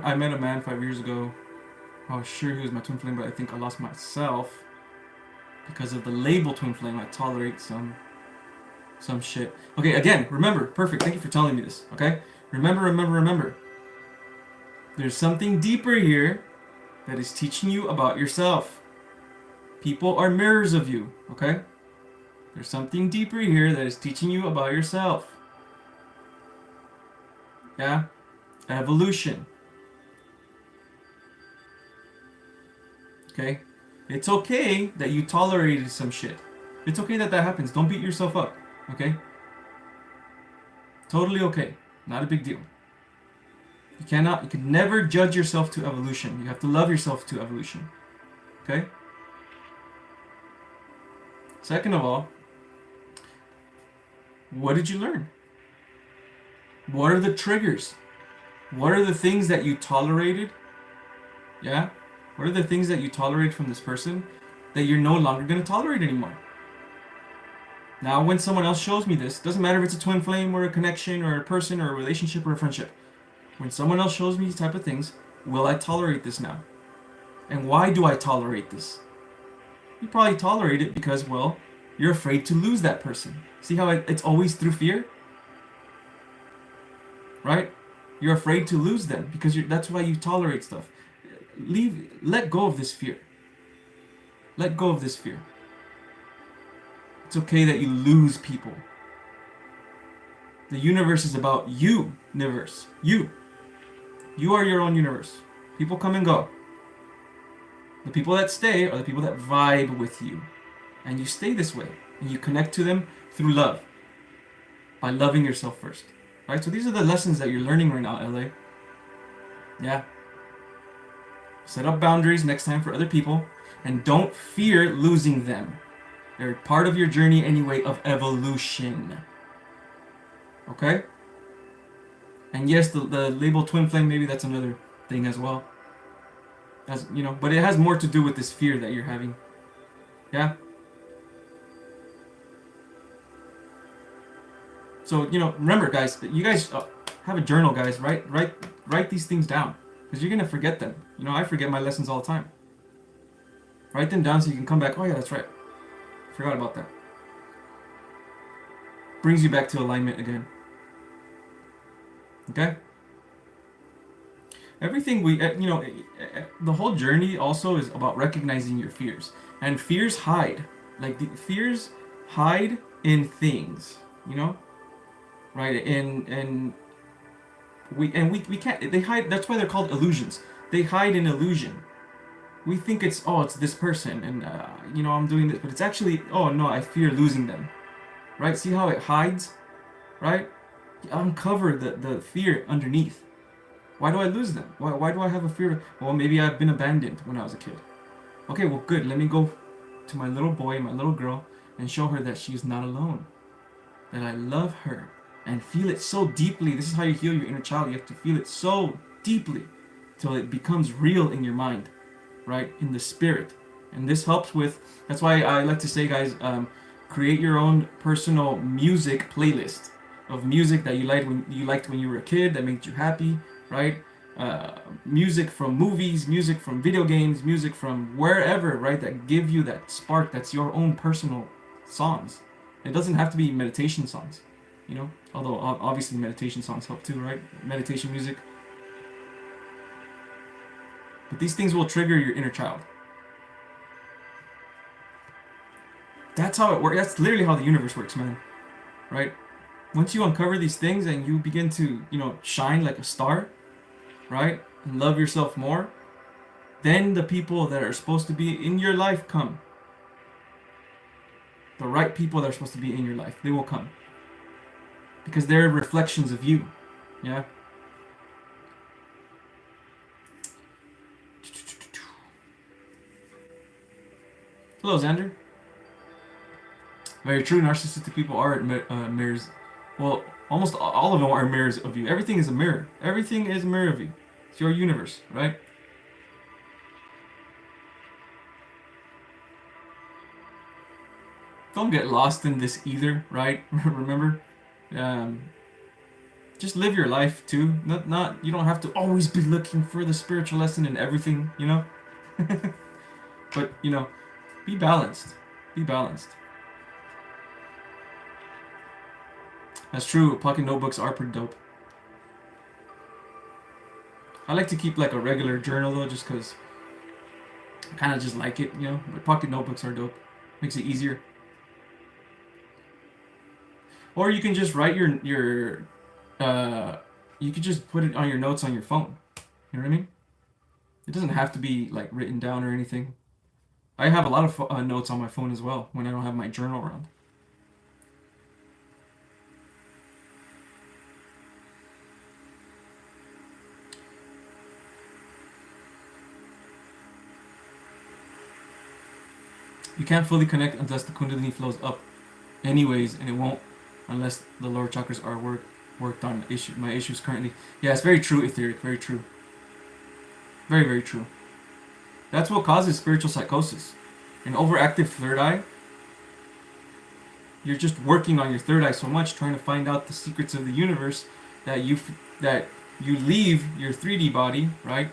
I met a man 5 years ago. I was sure he was my twin flame, but I think I lost myself because of the label twin flame. I tolerate some shit. Okay, again, remember, perfect. Thank you for telling me this. Okay, remember. There's something deeper here that is teaching you about yourself. People are mirrors of you. Okay, there's something deeper here that is teaching you about yourself. Yeah, evolution. Okay? It's okay that you tolerated some shit. It's okay that that happens. Don't beat yourself up. Okay? Totally okay. Not a big deal. You can never judge yourself to evolution. You have to love yourself to evolution. Okay? Second of all, what did you learn? What are the triggers? What are the things that you tolerated? Yeah? What are the things that you tolerate from this person that you're no longer going to tolerate anymore? Now, when someone else shows me this, doesn't matter if it's a twin flame or a connection or a person or a relationship or a friendship. When someone else shows me these type of things, will I tolerate this now? And why do I tolerate this? You probably tolerate it because, well, you're afraid to lose that person. See how it's always through fear? Right? You're afraid to lose them because that's why you tolerate stuff. Let go of this fear. Let go of this fear. It's okay that you lose people. The universe is about you, universe. You. You are your own universe. People come and go. The people that stay are the people that vibe with you. And you stay this way. And you connect to them through love. By loving yourself first. Right? So these are the lessons that you're learning right now, LA. Yeah. Set up boundaries next time for other people. And don't fear losing them. They're part of your journey anyway of evolution. Okay? And yes, the label twin flame, maybe that's another thing as well. As you know, but it has more to do with this fear that you're having. Yeah? So, remember guys, you guys have a journal, guys. Write these things down. Because you're going to forget them. I forget my lessons all the time. Write them down so you can come back. Oh yeah, that's right. Forgot about that. Brings you back to alignment again. Okay? Everything the whole journey also is about recognizing your fears. And fears hide. Fears hide in things, right? And we can't, they hide, that's why they're called illusions. They hide in illusion. We think it's this person and, I'm doing this, but it's actually, oh no, I fear losing them, right? See how it hides, right? Uncover the fear underneath. Why do I lose them? Why do I have a fear? Well, maybe I've been abandoned when I was a kid. Okay, well good, let me go to my little boy, my little girl, and show her that she's not alone. That I love her and feel it so deeply. This is how you heal your inner child. You have to feel it so deeply till it becomes real in your mind. Right, in the spirit. And this helps with, that's why I like to say, guys, create your own personal music playlist of music that you liked when you were a kid, that made you happy, right? Music from movies, music from video games, music from wherever, right, that give you that spark. That's your own personal songs. It doesn't have to be meditation songs, although obviously meditation songs help too, right? Meditation music. But these things will trigger your inner child. That's how it works. That's literally how the universe works, man. Right? Once you uncover these things and you begin to, shine like a star, right? And love yourself more, then the people that are supposed to be in your life come. The right people that are supposed to be in your life, they will come. Because they're reflections of you. Yeah? Hello, Xander. Very true. Narcissistic people are mirrors. Well, almost all of them are mirrors of you. Everything is a mirror. Everything is a mirror of you. It's your universe, right? Don't get lost in this either, right? Remember, just live your life too. Not. You don't have to always be looking for the spiritual lesson in everything, But be balanced. Be balanced. That's true. Pocket notebooks are pretty dope. I like to keep like a regular journal though, just because I kind of just like it, But pocket notebooks are dope. Makes it easier. Or you can just write your you could just put it on your notes on your phone. You know what I mean? It doesn't have to be like written down or anything. I have a lot of notes on my phone as well when I don't have my journal around. You can't fully connect unless the Kundalini flows up anyways, and it won't unless the lower chakras are worked on. My issues currently. Yeah, it's very true, Etheric. Very true. Very, very true. That's what causes spiritual psychosis. An overactive third eye. You're just working on your third eye so much, trying to find out the secrets of the universe, that you leave your 3D body, right?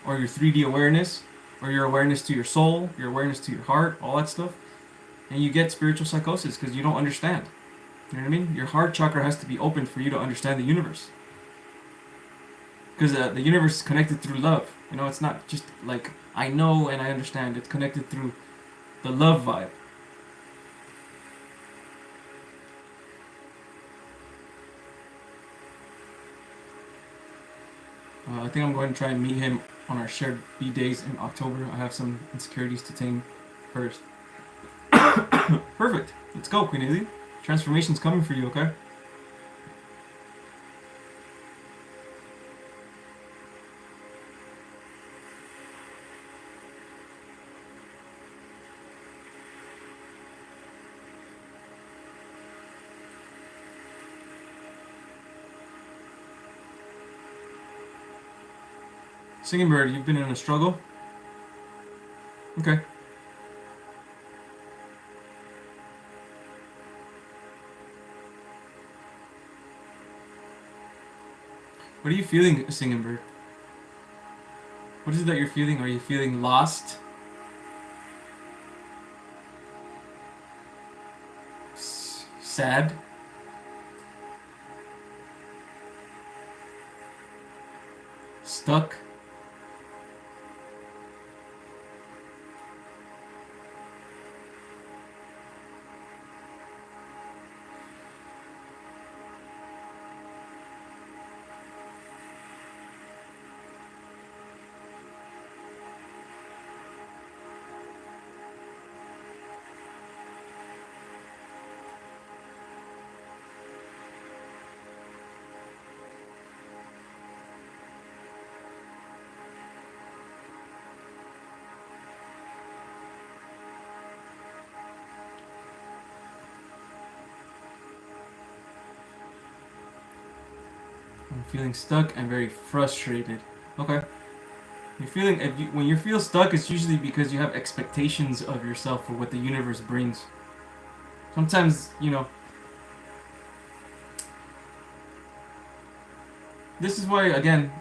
Or your 3D awareness, or your awareness to your soul, your awareness to your heart, all that stuff. And you get spiritual psychosis because you don't understand. You know what I mean? Your heart chakra has to be open for you to understand the universe. Because the universe is connected through love. You know, it's not just like, I know and I understand. It's connected through the love vibe. I think I'm going to try and meet him on our shared B days in October. I have some insecurities to tame first. Perfect. Let's go, Queen Izzy. Transformation's coming for you, okay? Singing Bird, you've been in a struggle? Okay. What are you feeling, Singing Bird? What is it that you're feeling? Are you feeling lost? Sad? Stuck? I'm feeling stuck and very frustrated. Okay. You're feeling when you feel stuck, it's usually because you have expectations of yourself for what the universe brings. Sometimes, you know, this is why, again,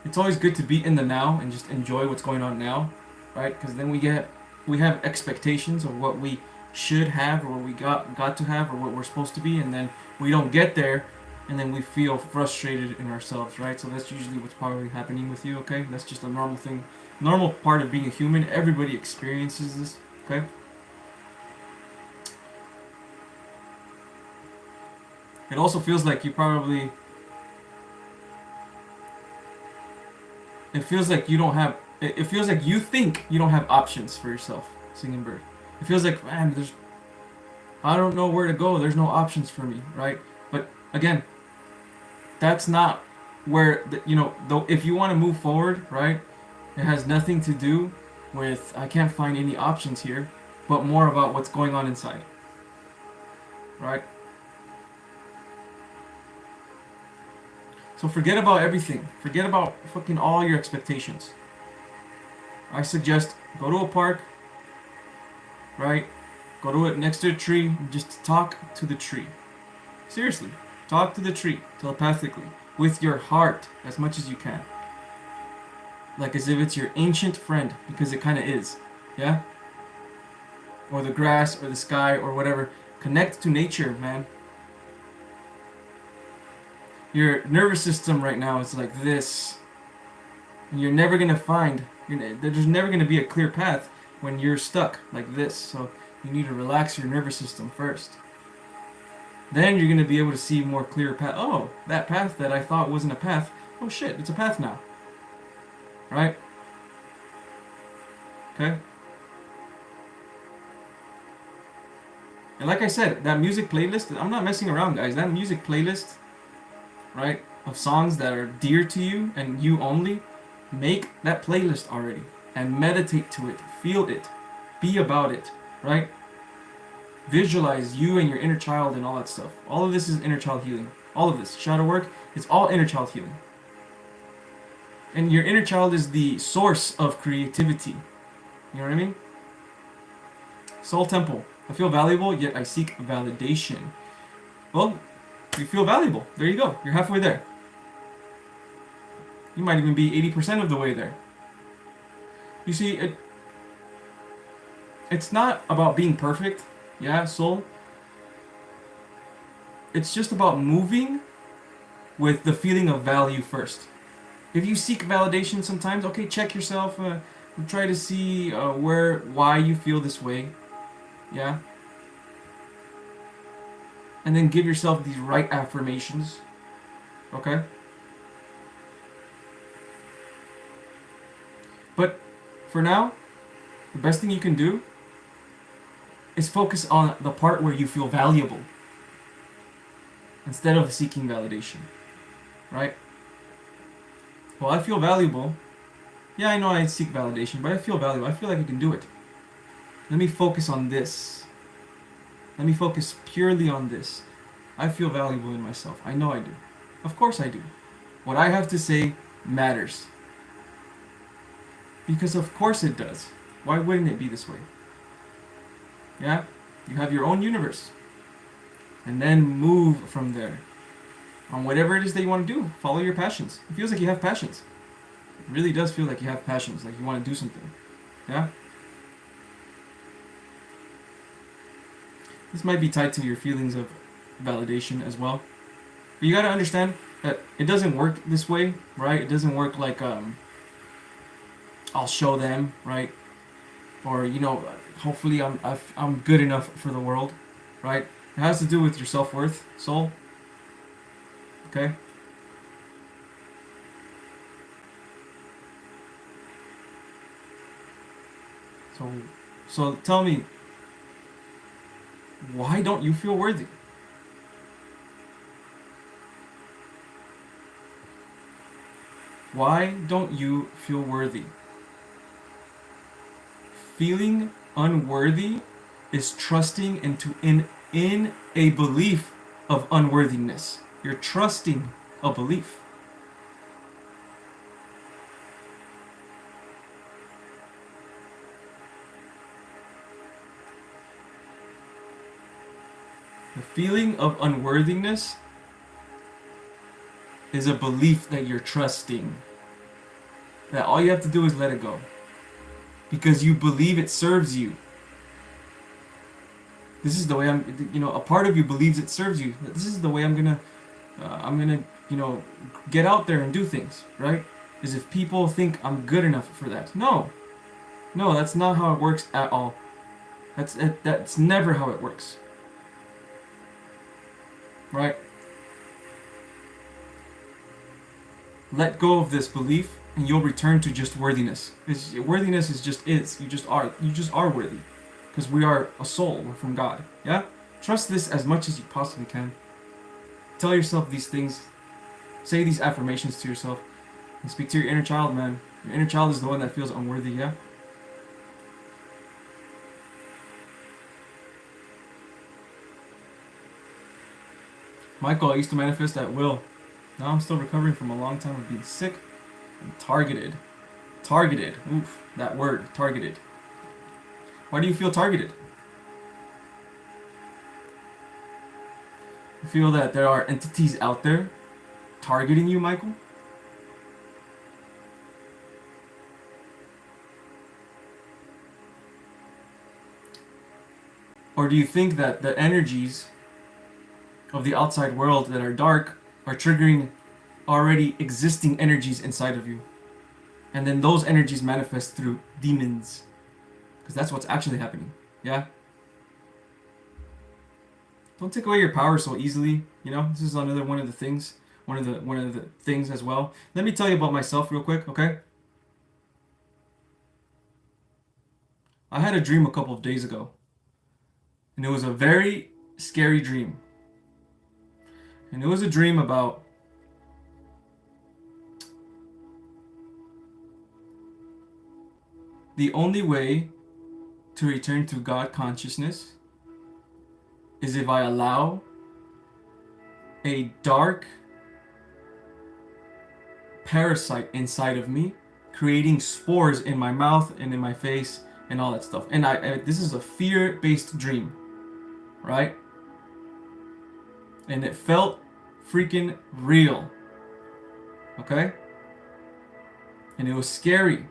it's always good to be in the now and just enjoy what's going on now, right? Because then we have expectations of what we should have, or what we got to have, or what we're supposed to be, and then we don't get there, and then we feel frustrated in ourselves, right? So that's usually what's probably happening with you, okay? That's just a normal thing, normal part of being a human. Everybody experiences this, okay? It also feels like you probably... It feels like you don't have... It feels like you think you don't have options for yourself, Singing Bird. It feels like, man, I don't know where to go. There's no options for me, right? But again, that's not where, though, if you want to move forward, right? It has nothing to do with, I can't find any options here, but more about what's going on inside, right? So forget about everything. Forget about fucking all your expectations. I suggest go to a park, right? Go to it next to a tree and just talk to the tree. Seriously, talk to the tree telepathically with your heart as much as you can. Like as if it's your ancient friend, because it kind of is, yeah? Or the grass or the sky or whatever. Connect to nature, man. Your nervous system right now is like this. And you're never going to find, there's never going to be a clear path when you're stuck like this. So you need to relax your nervous system first. Then you're going to be able to see more clear path. Oh, that path that I thought wasn't a path. Oh shit, it's a path now. Right? Okay? And like I said, that music playlist, I'm not messing around, guys. That music playlist, right, of songs that are dear to you and you only, make that playlist already and meditate to it. Feel it. Be about it, right? Visualize you and your inner child and all that stuff. All of this is inner child healing. All of this shadow work is all inner child healing. And your inner child is the source of creativity. You know what I mean? Soul Temple. I feel valuable, yet I seek validation. Well, you feel valuable. There you go. You're halfway there. You might even be 80% of the way there. You see, it's not about being perfect, yeah, soul. It's just about moving with the feeling of value first. If you seek validation sometimes, okay, check yourself, try to see why you feel this way, yeah? And then give yourself these right affirmations, okay? But for now, the best thing you can do is focus on the part where you feel valuable instead of seeking validation, right? Well, I feel valuable. Yeah, I know I seek validation, but I feel valuable. I feel like I can do it. Let me focus on this. Let me focus purely on this. I feel valuable in myself. I know I do. Of course I do. What I have to say matters. Because of course it does. Why wouldn't it be this way? Yeah? You have your own universe. And then move from there. On whatever it is that you want to do. Follow your passions. It feels like you have passions. It really does feel like you have passions. Like you want to do something. Yeah? This might be tied to your feelings of validation as well. But you got to understand that it doesn't work this way, right? It doesn't work like I'll show them, right? Or hopefully I'm good enough for the world, right? It has to do with your self-worth, soul. Okay? So tell me, why don't you feel worthy? Why don't you feel worthy? Feeling unworthy is trusting in a belief of unworthiness. You're trusting a belief. The feeling of unworthiness is a belief that you're trusting. That all you have to do is let it go. Because you believe it serves you. This is the way a part of you believes it serves you. This is the way I'm gonna, get out there and do things, right? Is if people think I'm good enough for that. No, that's not how it works at all. That's never how it works. Right? Let go of this belief and you'll return to just worthiness. Worthiness is just is. You just are worthy. Because we are a soul. We're from God. Yeah? Trust this as much as you possibly can. Tell yourself these things. Say these affirmations to yourself. And speak to your inner child, man. Your inner child is the one that feels unworthy, yeah? Michael, I used to manifest at will. Now I'm still recovering from a long time of being sick and targeted. Targeted. Oof, that word, targeted. Why do you feel targeted? You feel that there are entities out there targeting you, Michael? Or do you think that the energies of the outside world that are dark are triggering already existing energies inside of you? And then those energies manifest through demons. Because that's what's actually happening. Yeah? Don't take away your power so easily. This is another one of the things. One of the things as well. Let me tell you about myself real quick, okay? I had a dream a couple of days ago. And it was a very scary dream. And it was a dream about the only way to return to God consciousness is if I allow a dark parasite inside of me, creating spores in my mouth and in my face and all that stuff. And this is a fear-based dream, right? And it felt freaking real. Okay? And it was scary.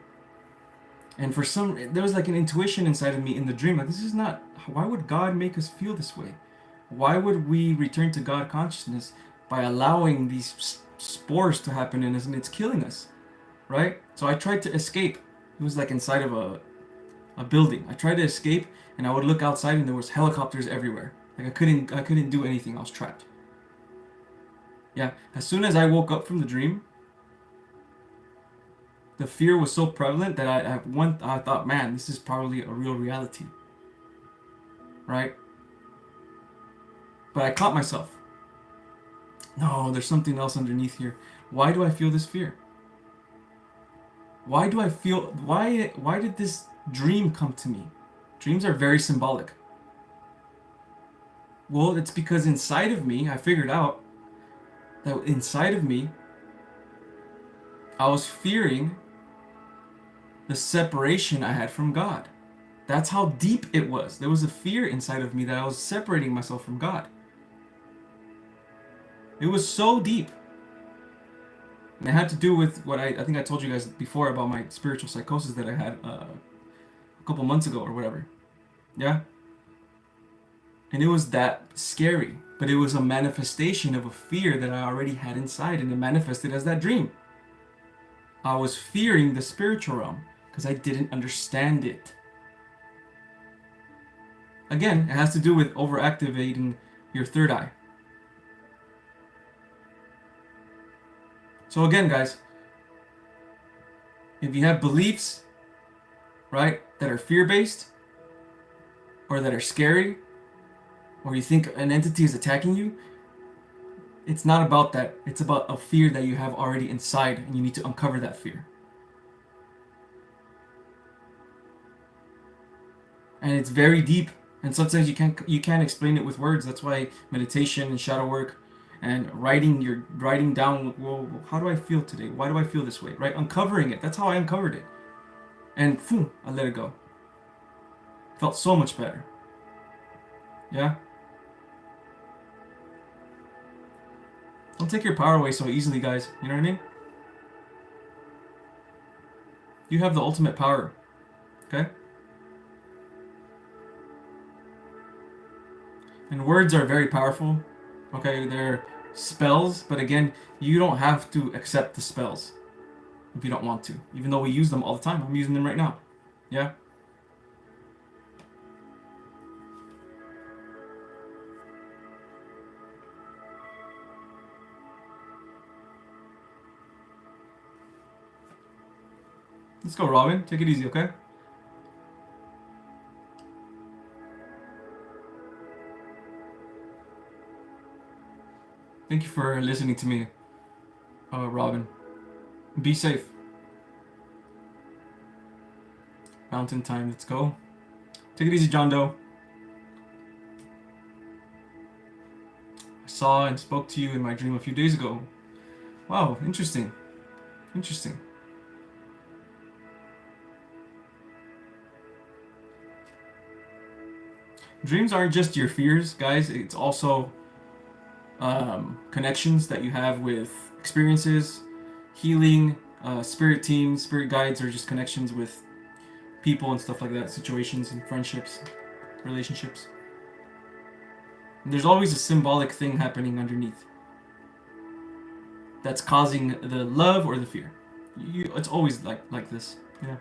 And for some, there was like an intuition inside of me in the dream, like, this is not, why would God make us feel this way? Why would we return to God consciousness by allowing these spores to happen in us, and it's killing us, right? So I tried to escape. It was like inside of a building. I tried to escape, and I would look outside, and there was helicopters everywhere. Like I couldn't do anything. I was trapped. Yeah. As soon as I woke up from the dream, the fear was so prevalent that I thought, man, this is probably a real reality, right? But I caught myself. No, there's something else underneath here. Why do I feel this fear? Why do I feel, why did this dream come to me? Dreams are very symbolic. Well, it's because inside of me, I figured out that inside of me, I was fearing the separation I had from God. That's how deep it was. There was a fear inside of me that I was separating myself from God. It was so deep. And it had to do with what I think I told you guys before about my spiritual psychosis that I had a couple months ago or whatever. Yeah? And it was that scary. But it was a manifestation of a fear that I already had inside, and it manifested as that dream. I was fearing the spiritual realm because I didn't understand it. Again, it has to do with overactivating your third eye. So again, guys, if you have beliefs, right, that are fear-based, or that are scary, or you think an entity is attacking you, it's not about that. It's about a fear that you have already inside, and you need to uncover that fear. And it's very deep, and sometimes you can't explain it with words. That's why meditation and shadow work and writing down, well, how do I feel today? Why do I feel this way? Right? Uncovering it. That's how I uncovered it. And boom, I let it go. Felt so much better. Yeah? Don't take your power away so easily, guys. You know what I mean? You have the ultimate power. Okay? And words are very powerful. Okay, they're spells, but again, you don't have to accept the spells if you don't want to. Even though we use them all the time. I'm using them right now. Yeah? Let's go, Robin. Take it easy, okay? Thank you for listening to me, Robin. Be safe. Mountain time, let's go. Take it easy, John Doe. I saw and spoke to you in my dream a few days ago. Wow, interesting. Interesting. Dreams aren't just your fears, guys. It's also connections that you have with experiences, healing, spirit teams, spirit guides, or just connections with people and stuff like that, situations and friendships, relationships. And there's always a symbolic thing happening underneath that's causing the love or the fear. It's always like this. Yeah.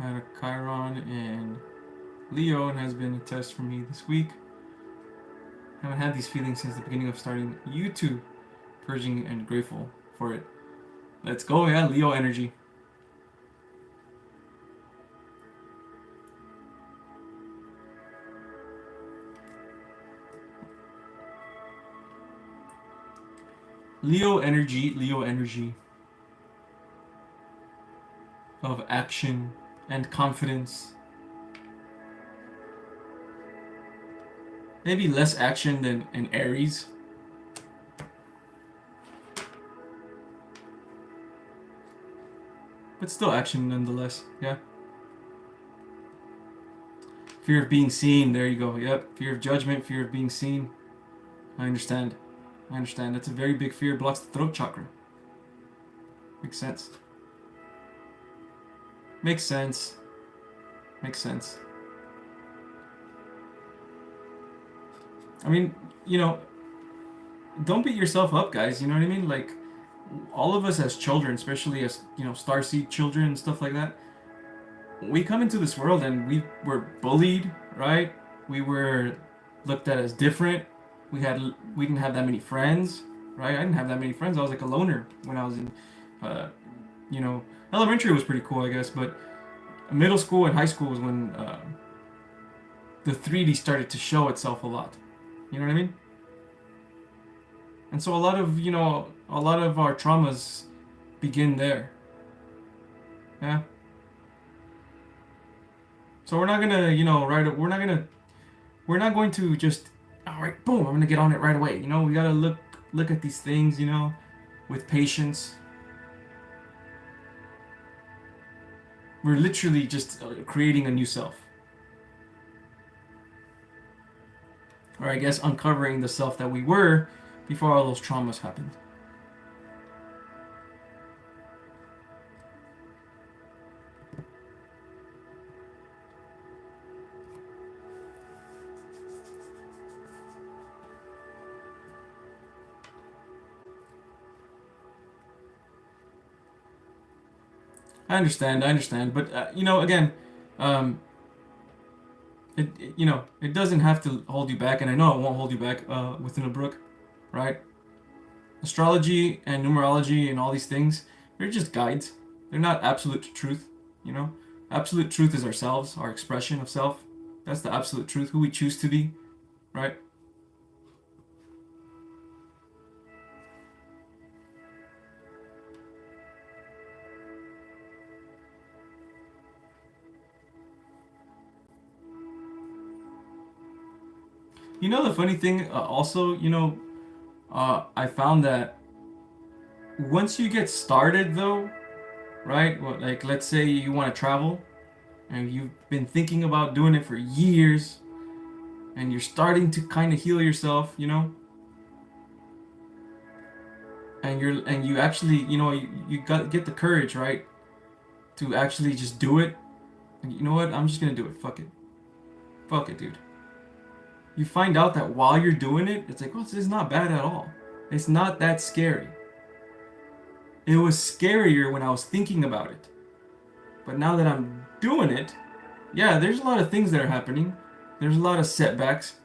I had a Chiron in Leo and has been a test for me this week. I haven't had these feelings since the beginning of starting YouTube, purging and grateful for it. Let's go, yeah, Leo energy. Leo energy, Leo energy of action and confidence. Maybe less action than an Aries. But still action nonetheless, yeah. Fear of being seen, there you go, yep. Fear of judgment, fear of being seen. I understand. I understand. That's a very big fear. It blocks the throat chakra. Makes sense. Makes sense. Makes sense. I mean, don't beat yourself up, guys. You know what I mean? Like, all of us as children, especially as, starseed children and stuff like that, we come into this world and we were bullied, right? We were looked at as different. We didn't have that many friends, right? I didn't have that many friends. I was like a loner when I was in, uh, you know, elementary was pretty cool, I guess, but middle school and high school was when the 3D started to show itself a lot. You know what I mean? And so a lot of our traumas begin there. Yeah. So we're not gonna, we're not going to just, all right, boom, I'm gonna get on it right away. We gotta look at these things, with patience. We're literally just creating a new self. Or I guess uncovering the self that we were before all those traumas happened. I understand, but again, um, it doesn't have to hold you back, and I know it won't hold you back within a brook, right? Astrology and numerology and all these things, they're just guides. They're not absolute truth, you know? Absolute truth is ourselves, our expression of self. That's the absolute truth, who we choose to be, right? The funny thing, also, I found that once you get started, though, right? Well, like, let's say you want to travel and you've been thinking about doing it for years and you're starting to kind of heal yourself, and you actually, you got get the courage, right, to actually just do it. And you know what? I'm just gonna do it. Fuck it, dude. You find out that while you're doing it, it's like, well, this is not bad at all. It's not that scary. It was scarier when I was thinking about it. But now that I'm doing it, yeah, there's a lot of things that are happening. There's a lot of setbacks.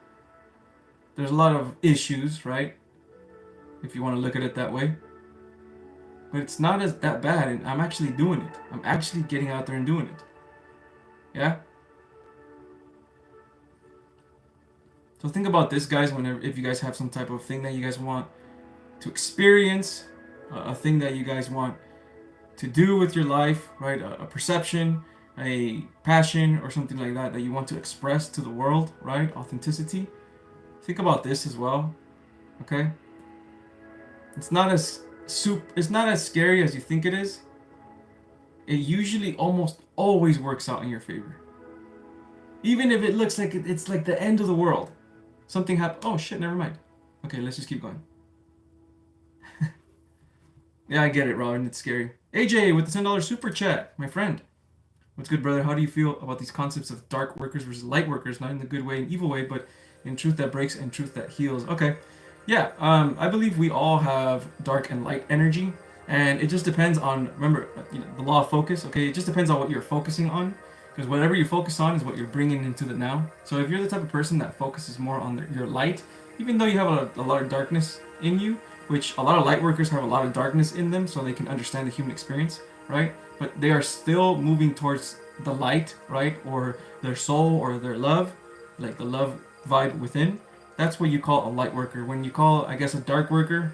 There's a lot of issues, right? If you want to look at it that way. But it's not as that bad, and I'm actually doing it. I'm actually getting out there and doing it. Yeah? So think about this, guys, if you guys have some type of thing that you guys want to experience, a thing that you guys want to do with your life, right? A perception, a passion, or something like that you want to express to the world, right? Authenticity. Think about this as well, okay? It's not as scary as you think it is. It usually almost always works out in your favor. Even if it looks like it's like the end of the world. Something happened. Oh shit, never mind. Okay, let's just keep going. Yeah, I get it, Robin. It's scary. AJ with the $10 super chat, my friend. What's good, brother? How do you feel about these concepts of dark workers versus light workers? Not in the good way and evil way, but in truth that breaks and truth that heals. Okay. Yeah, I believe we all have dark and light energy, and it just depends on, remember, the law of focus, okay? It just depends on what you're focusing on, because whatever you focus on is what you're bringing into the now. So if you're the type of person that focuses more on your light, even though you have a lot of darkness in you, which a lot of light workers have a lot of darkness in them, so they can understand the human experience, right? But they are still moving towards the light, right? Or their soul or their love, like the love vibe within. That's what you call a light worker. When you call, I guess, a dark worker,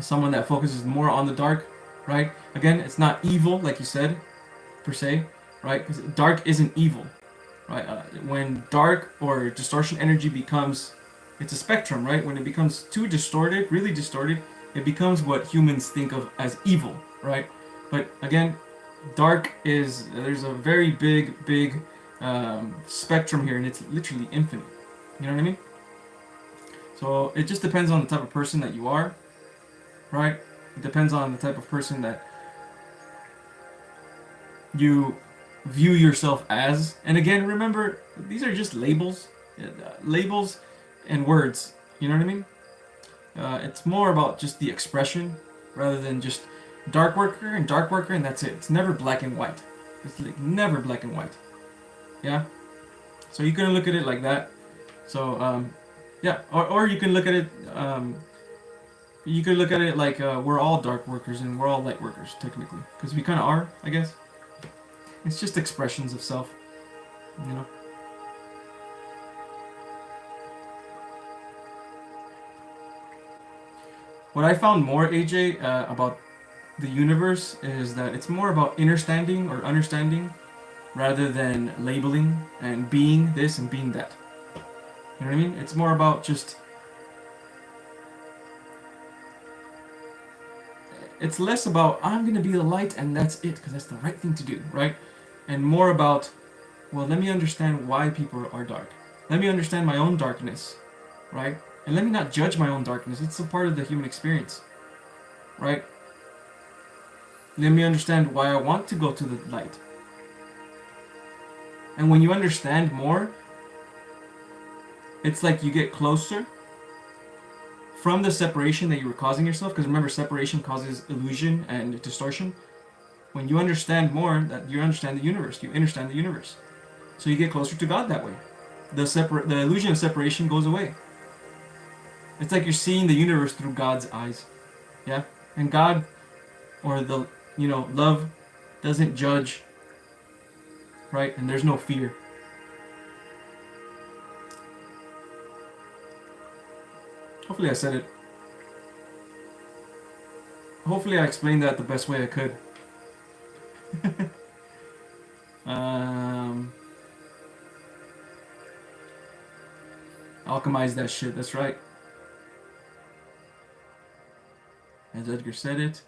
someone that focuses more on the dark, right? Again, it's not evil, like you said, per se, right? Because dark isn't evil, right? When dark or distortion energy becomes, it's a spectrum, right? When it becomes too distorted, really distorted, it becomes what humans think of as evil, right? But again, dark is, there's a very big spectrum here, and it's literally infinite. You know what I mean? So it just depends on the type of person that you are, right? It depends on the type of person that you view yourself as. And again, remember, these are just labels, labels and words. You know what I mean? It's more about just the expression rather than just dark worker and dark worker, and that's it. It's never black and white. It's like never black and white. Yeah. So you can look at it like that. So yeah, or you can look at it. You could look at it like we're all dark workers and we're all light workers technically, because we kind of are, I guess. It's just expressions of self, you know. What I found more, AJ, about the universe is that it's more about understanding rather than labeling and being this and being that. You know what I mean? It's more about just, it's less about I'm gonna be the light and that's it because that's the right thing to do, right? And more about, well, let me understand why people are dark. Let me understand my own darkness, right? And let me not judge my own darkness. It's a part of the human experience, right? Let me understand why I want to go to the light. And when you understand more, it's like you get closer from the separation that you were causing yourself. Because remember, separation causes illusion and distortion. When you understand more, that you understand the universe. You understand the universe. So you get closer to God that way. The illusion of separation goes away. It's like you're seeing the universe through God's eyes. Yeah? And God, or the, love doesn't judge, right? And there's no fear. Hopefully I said it. Hopefully I explained that the best way I could. Alchemize that shit, that's right. As Edgar said it,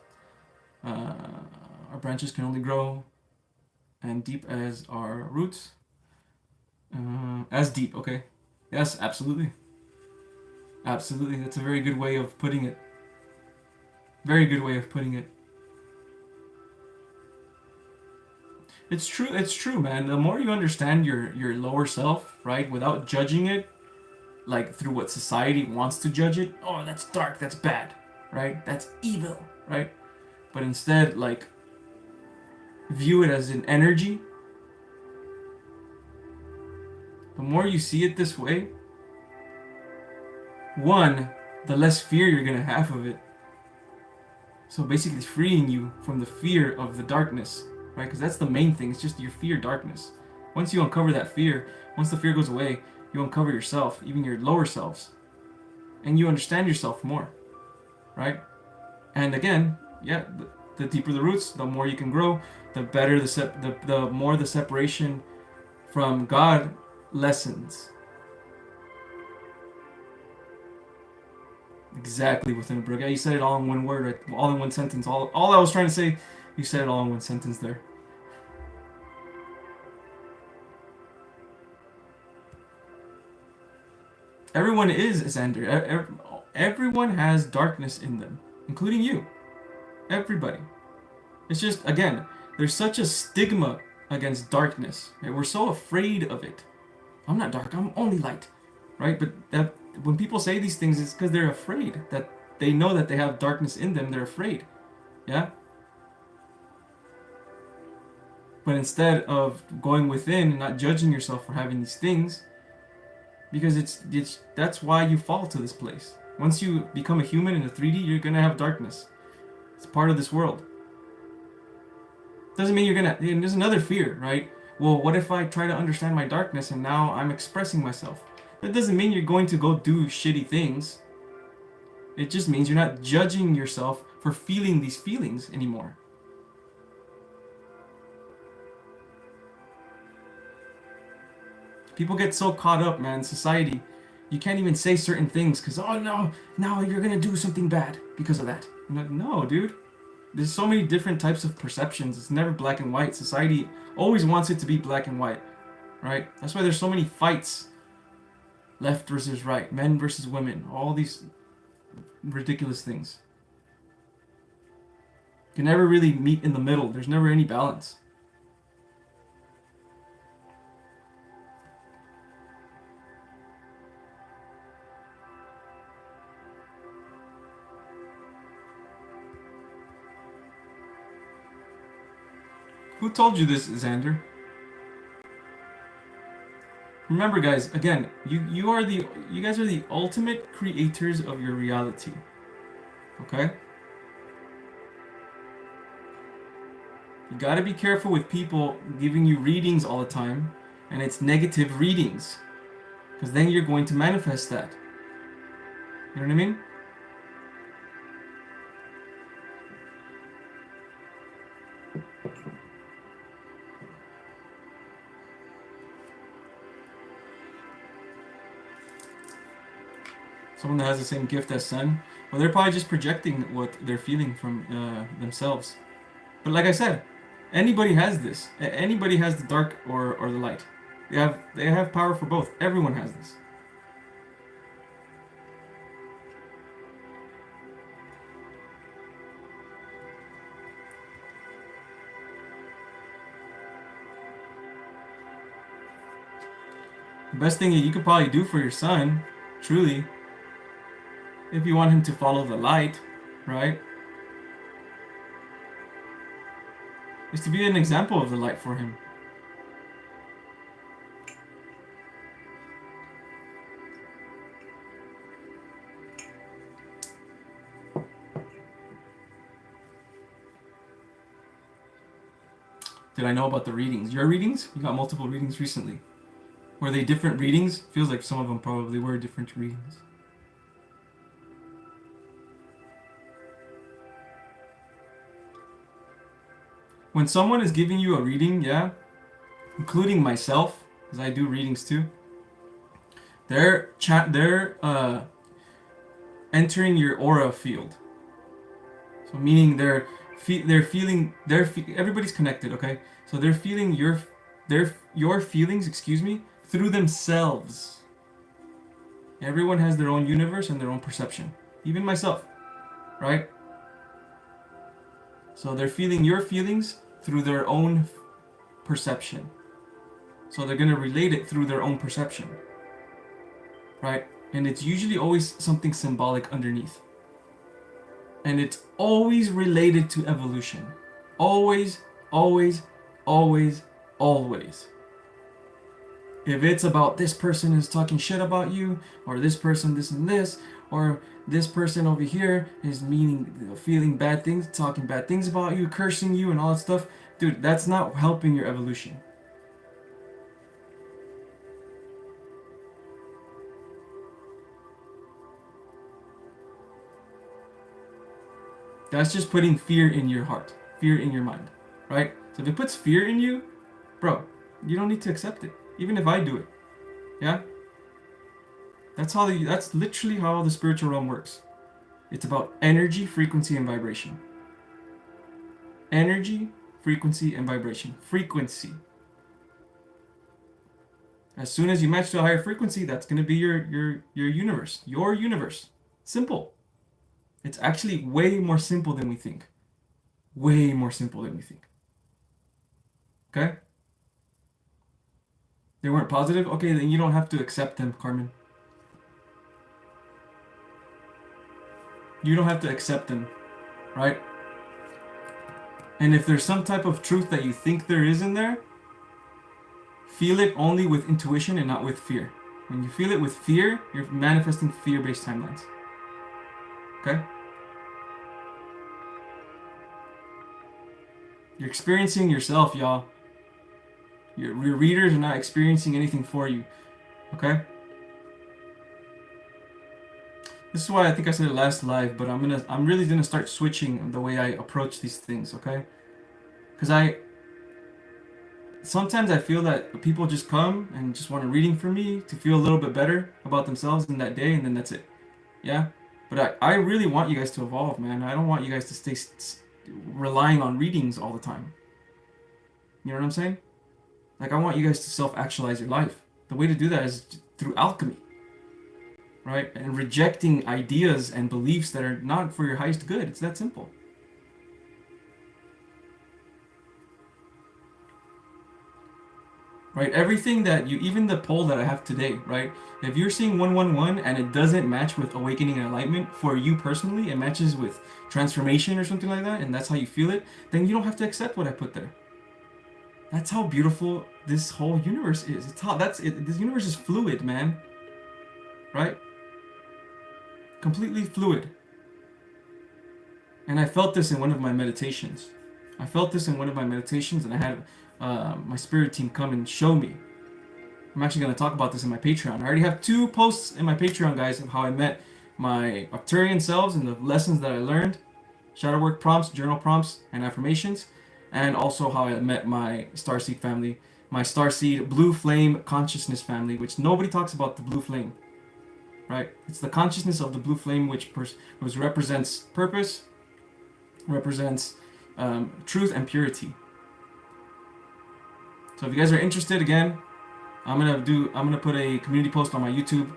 our branches can only grow and deep as our roots. As deep, okay. Yes, absolutely. Absolutely, that's a very good way of putting it. Very good way of putting it. It's true, man. The more you understand your lower self, right, without judging it, like through what society wants to judge it, oh, that's dark, that's bad, right? That's evil, right? But instead, like, view it as an energy. The more you see it this way, one, the less fear you're gonna have of it. So basically freeing you from the fear of the darkness, right? Because that's the main thing. It's just your fear darkness. Once you uncover that fear, once the fear goes away, you uncover yourself, even your lower selves. And you understand yourself more, right? And again, yeah, the deeper the roots, the more you can grow, the better the more the separation from God lessens. Exactly, within a brook. Yeah, you said it all in one word, right? All in one sentence. All I was trying to say, you said it all in one sentence there. Everyone is Xander. Everyone has darkness in them, including you. Everybody. It's just, again, there's such a stigma against darkness. Right? We're so afraid of it. I'm not dark, I'm only light. Right? But that when people say these things, it's because they're afraid. That they know that they have darkness in them, they're afraid. Yeah? But instead of going within and not judging yourself for having these things, because it's that's why you fall to this place. Once you become a human in the 3D, you're gonna have darkness. It's part of this world. Doesn't mean you're gonna. And there's another fear, right? Well, what if I try to understand my darkness and now I'm expressing myself? That doesn't mean you're going to go do shitty things. It just means you're not judging yourself for feeling these feelings anymore. People get so caught up, man. Society, you can't even say certain things because, oh no, now you're gonna do something bad because of that. I'm like, no, dude. There's so many different types of perceptions. It's never black and white. Society always wants it to be black and white, right? That's why there's so many fights. Left versus right, men versus women, all these ridiculous things. You can never really meet in the middle. There's never any balance. Who told you this, Xander? Remember, guys, again, you guys are the ultimate creators of your reality. Okay? You gotta be careful with people giving you readings all the time, and it's negative readings. Because then you're going to manifest that. You know what I mean? Someone that has the same gift as Sun, well, they're probably just projecting what they're feeling from themselves. But like I said, anybody has this. Anybody has the dark or the light. They have power for both. Everyone has this. The best thing you could probably do for your son, truly, if you want him to follow the light, right, is to be an example of the light for him. Did I know about the readings? Your readings? You got multiple readings recently. Were they different readings? Feels like some of them probably were different readings. When someone is giving you a reading, yeah, including myself, because I do readings too, they're entering your aura field. So meaning everybody's connected, okay? So they're feeling your feelings, excuse me, through themselves. Everyone has their own universe and their own perception. Even myself, right? So they're feeling your feelings through their own perception. So they're going to relate it through their own perception. Right? And it's usually always something symbolic underneath. And it's always related to evolution. Always, always, always, always. If it's about this person is talking shit about you, or this person this and this, or this person over here is feeling bad things, talking bad things about you, cursing you and all that stuff, dude, that's not helping your evolution. That's just putting fear in your heart, fear in your mind, right? So if it puts fear in you, bro, you don't need to accept it, even if I do it, yeah? That's literally how the spiritual realm works. It's about energy, frequency, and vibration. Energy, frequency, and vibration. Frequency. As soon as you match to a higher frequency, that's going to be your universe. Your universe. Simple. It's actually way more simple than we think. Way more simple than we think. Okay? They weren't positive? Okay, then you don't have to accept them, Carmen. You don't have to accept them, right? And if there's some type of truth that you think there is in there, feel it only with intuition and not with fear. When you feel it with fear, you're manifesting fear-based timelines. Okay? You're experiencing yourself, y'all. Your readers are not experiencing anything for you. Okay? This is why I think I said it last live, but I'm really gonna start switching the way I approach these things, okay? Because sometimes I feel that people just come and just want a reading from me to feel a little bit better about themselves in that day, and then that's it. Yeah? But I really want you guys to evolve, man. I don't want you guys to stay relying on readings all the time. You know what I'm saying? Like, I want you guys to self-actualize your life. The way to do that is through alchemy, right? And rejecting ideas and beliefs that are not for your highest good. It's that simple. Right? Everything that you, even the poll that I have today, right? If you're seeing 111 and it doesn't match with awakening and enlightenment for you personally, it matches with transformation or something like that, and that's how you feel it, then you don't have to accept what I put there. That's how beautiful this whole universe is. It's how that's it. This universe is fluid, man. Right? Completely fluid. And I felt this in one of my meditations. And I had my spirit team come and show me. I'm actually going to talk about this in my Patreon. I already have 2 posts in my Patreon, guys, of how I met my Arcturian selves and the lessons that I learned, shadow work prompts, journal prompts, and affirmations, and also how I met my starseed family, my starseed blue flame consciousness family, which nobody talks about the blue flame, right? It's the consciousness of the blue flame, which represents purpose, represents truth and purity. So if you guys are interested, again, I'm gonna put a community post on my YouTube,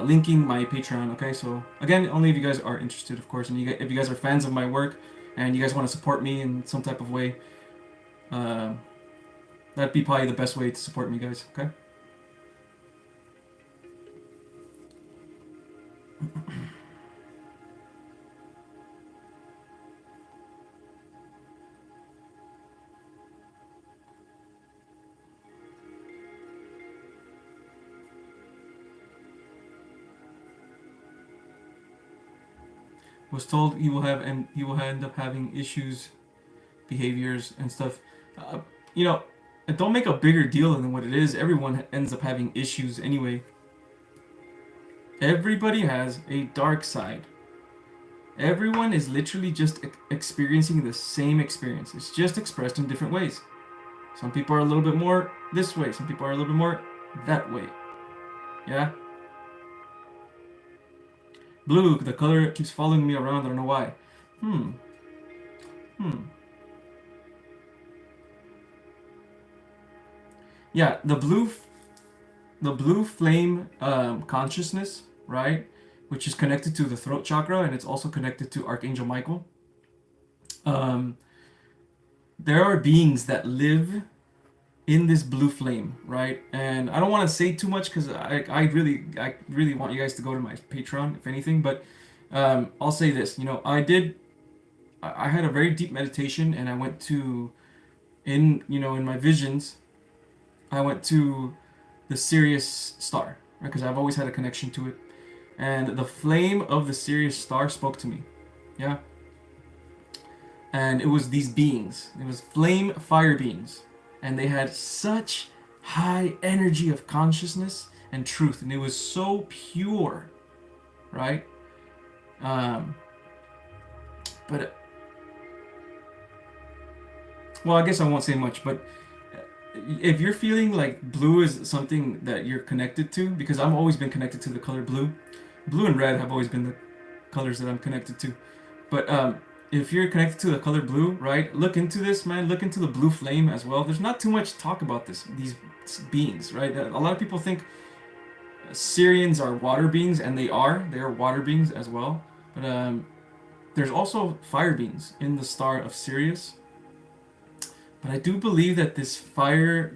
linking my Patreon. Okay, so again, only if you guys are interested, of course, and if you guys are fans of my work and you guys want to support me in some type of way, that'd be probably the best way to support me, guys. Okay. Was told he will end up having issues, behaviors, and stuff. Uh, you know, don't make a bigger deal than what it is. Everyone ends up having issues anyway. Everybody has a dark side. Everyone is literally just experiencing the same experience. It's just expressed in different ways. Some people are a little bit more this way. Some people are a little bit more that way. Yeah? Blue, the color keeps following me around. I don't know why. Hmm. Yeah, the blue flame consciousness, right? Which is connected to the throat chakra, and it's also connected to Archangel Michael. There are beings that live in this blue flame, right? And I don't want to say too much because I really want you guys to go to my Patreon, if anything. But I'll say this. I had a very deep meditation, and I went to in my visions, I went to the Sirius star, right? Because I've always had a connection to it, and the flame of the Sirius star spoke to me. Yeah. And it was these beings. It was flame fire beings, and they had such high energy of consciousness and truth, and it was so pure, right? But well, I guess I won't say much, but if you're feeling like blue is something that you're connected to, because I've always been connected to the color blue. Blue and red have always been the colors that I'm connected to. But if you're connected to the color blue, right, look into this, man. Look into the blue flame as well. There's not too much talk about these beings, right? A lot of people think Syrians are water beings, and they are water beings as well. But there's also fire beings in the star of Sirius. But I do believe that this fire,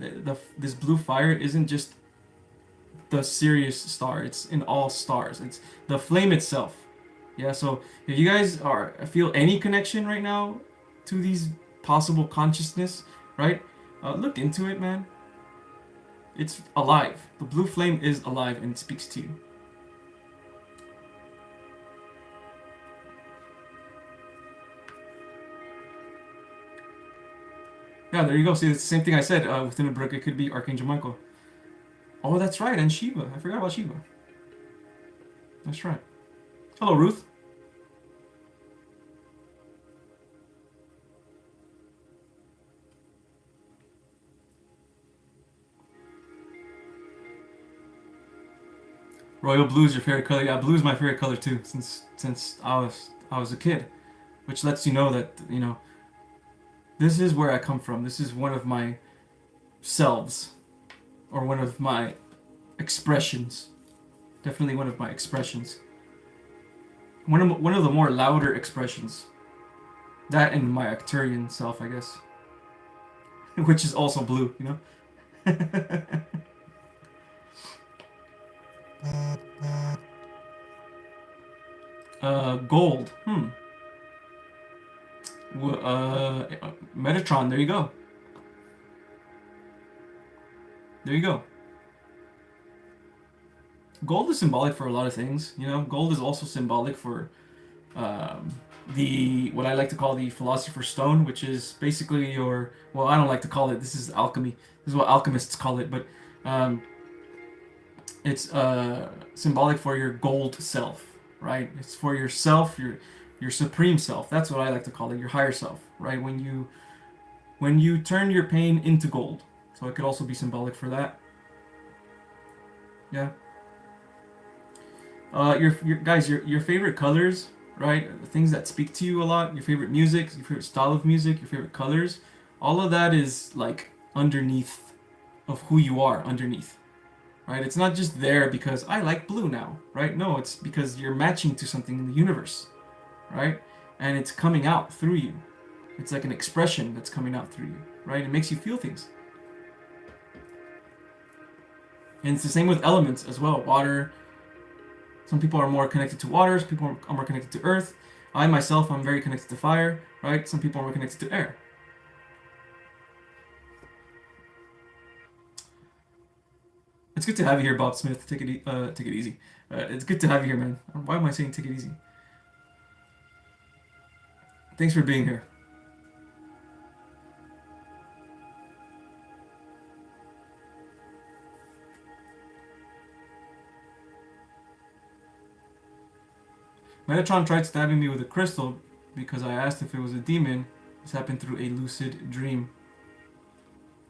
this blue fire, isn't just the Sirius star. It's in all stars. It's the flame itself. Yeah. So if you guys feel any connection right now to these possible consciousness, right? Look into it, man. It's alive. The blue flame is alive and it speaks to you. Yeah, there you go. See, it's the same thing I said. Within a book, it could be Archangel Michael. Oh, that's right, and Shiva. I forgot about Shiva. That's right. Hello, Ruth. Royal blue is your favorite color. Yeah, blue is my favorite color too, since I was a kid, which lets you know that this is where I come from. This is one of my selves, or one of my expressions. Definitely one of my expressions. One of the more louder expressions. That and my Arcturian self, I guess, which is also blue. Gold. Metatron. There you go. There you go. Gold is symbolic for a lot of things. Gold is also symbolic for the what I like to call the Philosopher's Stone, which is basically your. Well, I don't like to call it. This is alchemy. This is what alchemists call it, but it's symbolic for your gold self, right? It's for yourself, your supreme self. That's what I like to call it, your higher self, right? When you turn your pain into gold. So it could also be symbolic for that. Yeah. Your guys, your favorite colors, right? The things that speak to you a lot, your favorite music, your favorite style of music, your favorite colors, all of that is like underneath of who you are underneath. Right? It's not just there because I like blue now, right? No, it's because you're matching to something in the universe, right? And it's coming out through you. It's like an expression that's coming out through you, right? It makes you feel things. And it's the same with elements as well. Water. Some people are more connected to water. Some people are more connected to earth. I myself, I'm very connected to fire, right? Some people are more connected to air. It's good to have you here, Bob Smith. Take it easy. It's good to have you here, man. Why am I saying take it easy? Thanks for being here. Metatron tried stabbing me with a crystal because I asked if it was a demon. This happened through a lucid dream.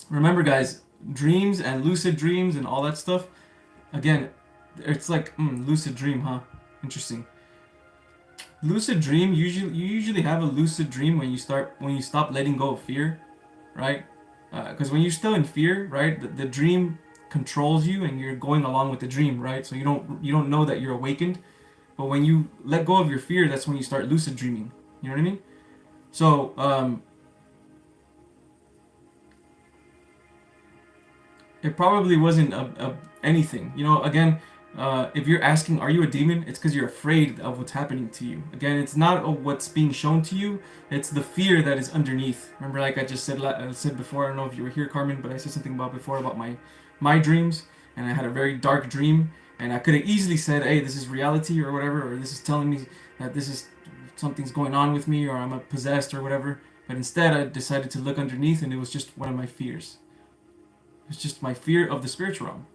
Remember, guys, dreams and lucid dreams and all that stuff. Again, it's like lucid dream, huh? Interesting. Lucid dream. You usually have a lucid dream when you stop letting go of fear, right? Because when you're still in fear, right, the dream controls you and you're going along with the dream, right? So you don't know that you're awakened. But when you let go of your fear, that's when you start lucid dreaming. You know what I mean? So it probably wasn't anything. Again, if you're asking, are you a demon? It's because you're afraid of what's happening to you. Again, it's not what's being shown to you. It's the fear that is underneath. Remember, like I just said before, I don't know if you were here, Carmen, but I said something before about my dreams, and I had a very dark dream, and I could have easily said, hey, this is reality or whatever, or this is telling me that this is something's going on with me, or I'm possessed or whatever. But instead, I decided to look underneath, and it was just one of my fears. It's just my fear of the spiritual realm.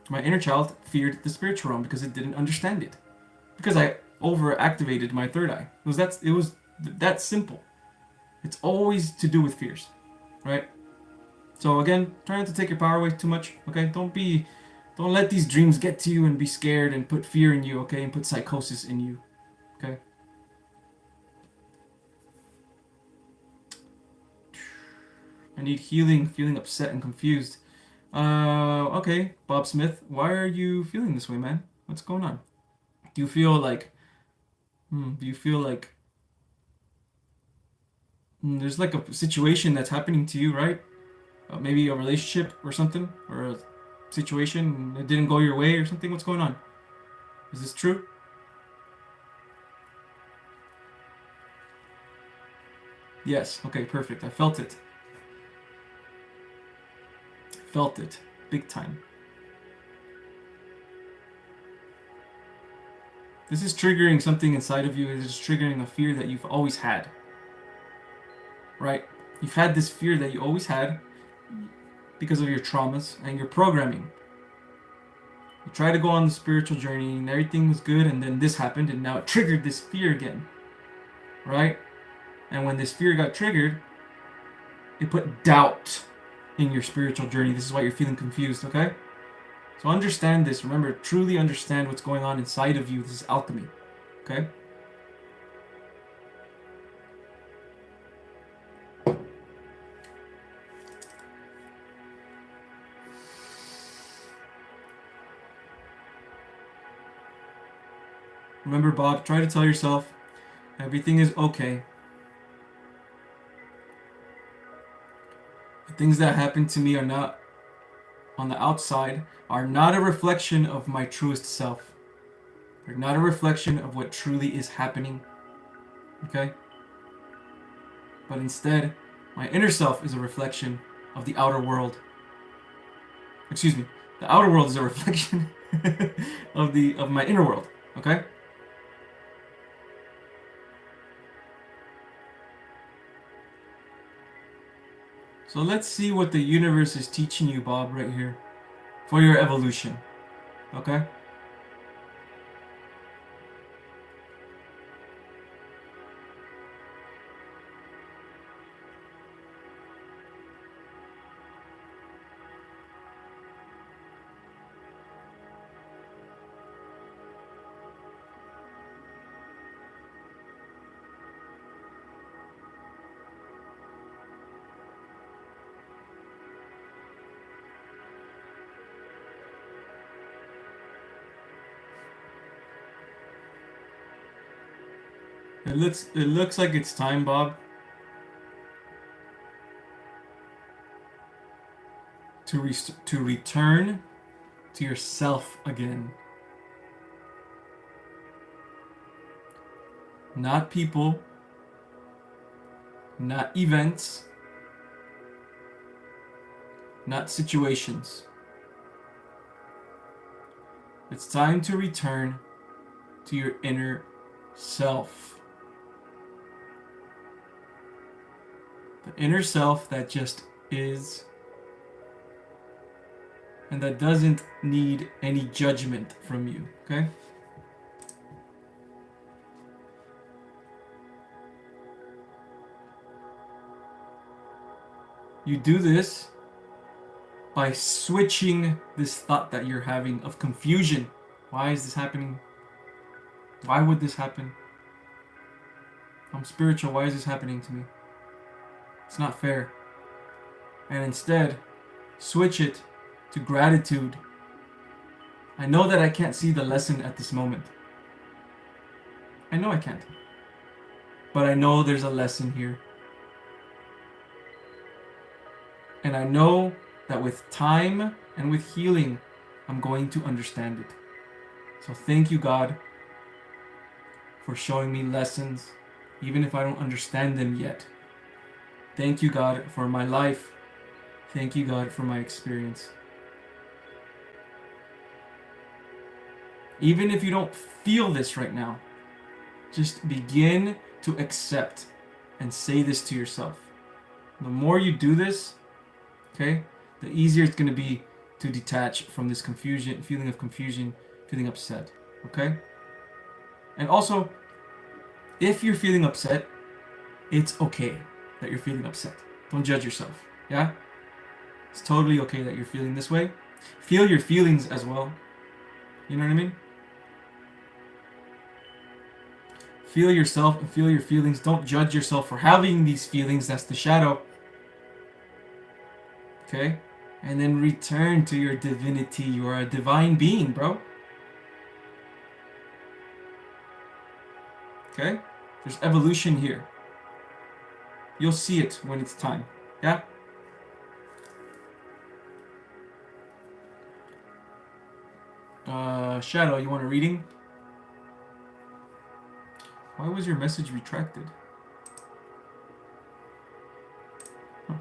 My inner child feared the spiritual realm because it didn't understand it. Because I overactivated my third eye. It was that simple. It's always to do with fears, right? So again, try not to take your power away too much. Okay, don't let these dreams get to you and be scared and put fear in you. Okay, and put psychosis in you. Okay. I need healing, feeling upset and confused. Okay, Bob Smith, why are you feeling this way, man? What's going on? Do you feel like, there's like a situation that's happening to you, right? Maybe a relationship or something, or a situation that didn't go your way or something? What's going on? Is this true? Yes, okay, perfect. I felt it. Felt it. Big time. This is triggering something inside of you. It is triggering a fear that you've always had. Right? You've had this fear that you always had because of your traumas and your programming. You tried to go on the spiritual journey and everything was good, and then this happened, and now it triggered this fear again, right? And when this fear got triggered, it put doubt in your spiritual journey. This is why you're feeling confused, okay? So understand this. Remember, truly understand what's going on inside of you. This is alchemy, okay? Remember, Bob, try to tell yourself everything is okay. The things that happen to me are not on the outside, are not a reflection of my truest self. They're not a reflection of what truly is happening. Okay? But instead, my inner self is a reflection of the outer world. Excuse me. The outer world is a reflection of my inner world. Okay? So let's see what the universe is teaching you, Bob, right here, for your evolution. Okay? It looks like it's time, Bob, to return to yourself again. Not people, not events, not situations. It's time to return to your inner self. The inner self that just is, and that doesn't need any judgment from you, okay? You do this by switching this thought that you're having of confusion. Why is this happening? Why would this happen? I'm spiritual. Why is this happening to me? It's not fair. And instead, switch it to gratitude. I know that I can't see the lesson at this moment. I know I can't. But I know there's a lesson here. And I know that with time and with healing, I'm going to understand it. So thank you, God, for showing me lessons, even if I don't understand them yet. Thank you, God, for my life. Thank you, God, for my experience. Even if you don't feel this right now, just begin to accept and say this to yourself. The more you do this, okay, the easier it's going to be to detach from this confusion, feeling of confusion, feeling upset, okay? And also, if you're feeling upset, it's okay that you're feeling upset. Don't judge yourself, yeah? It's totally okay that you're feeling this way. Feel your feelings as well. You know what I mean? Feel yourself and feel your feelings. Don't judge yourself for having these feelings. That's the shadow. Okay? And then return to your divinity. You are a divine being, bro. Okay? There's evolution here. You'll see it when it's time. Yeah? Shadow, you want a reading? Why was your message retracted? Huh.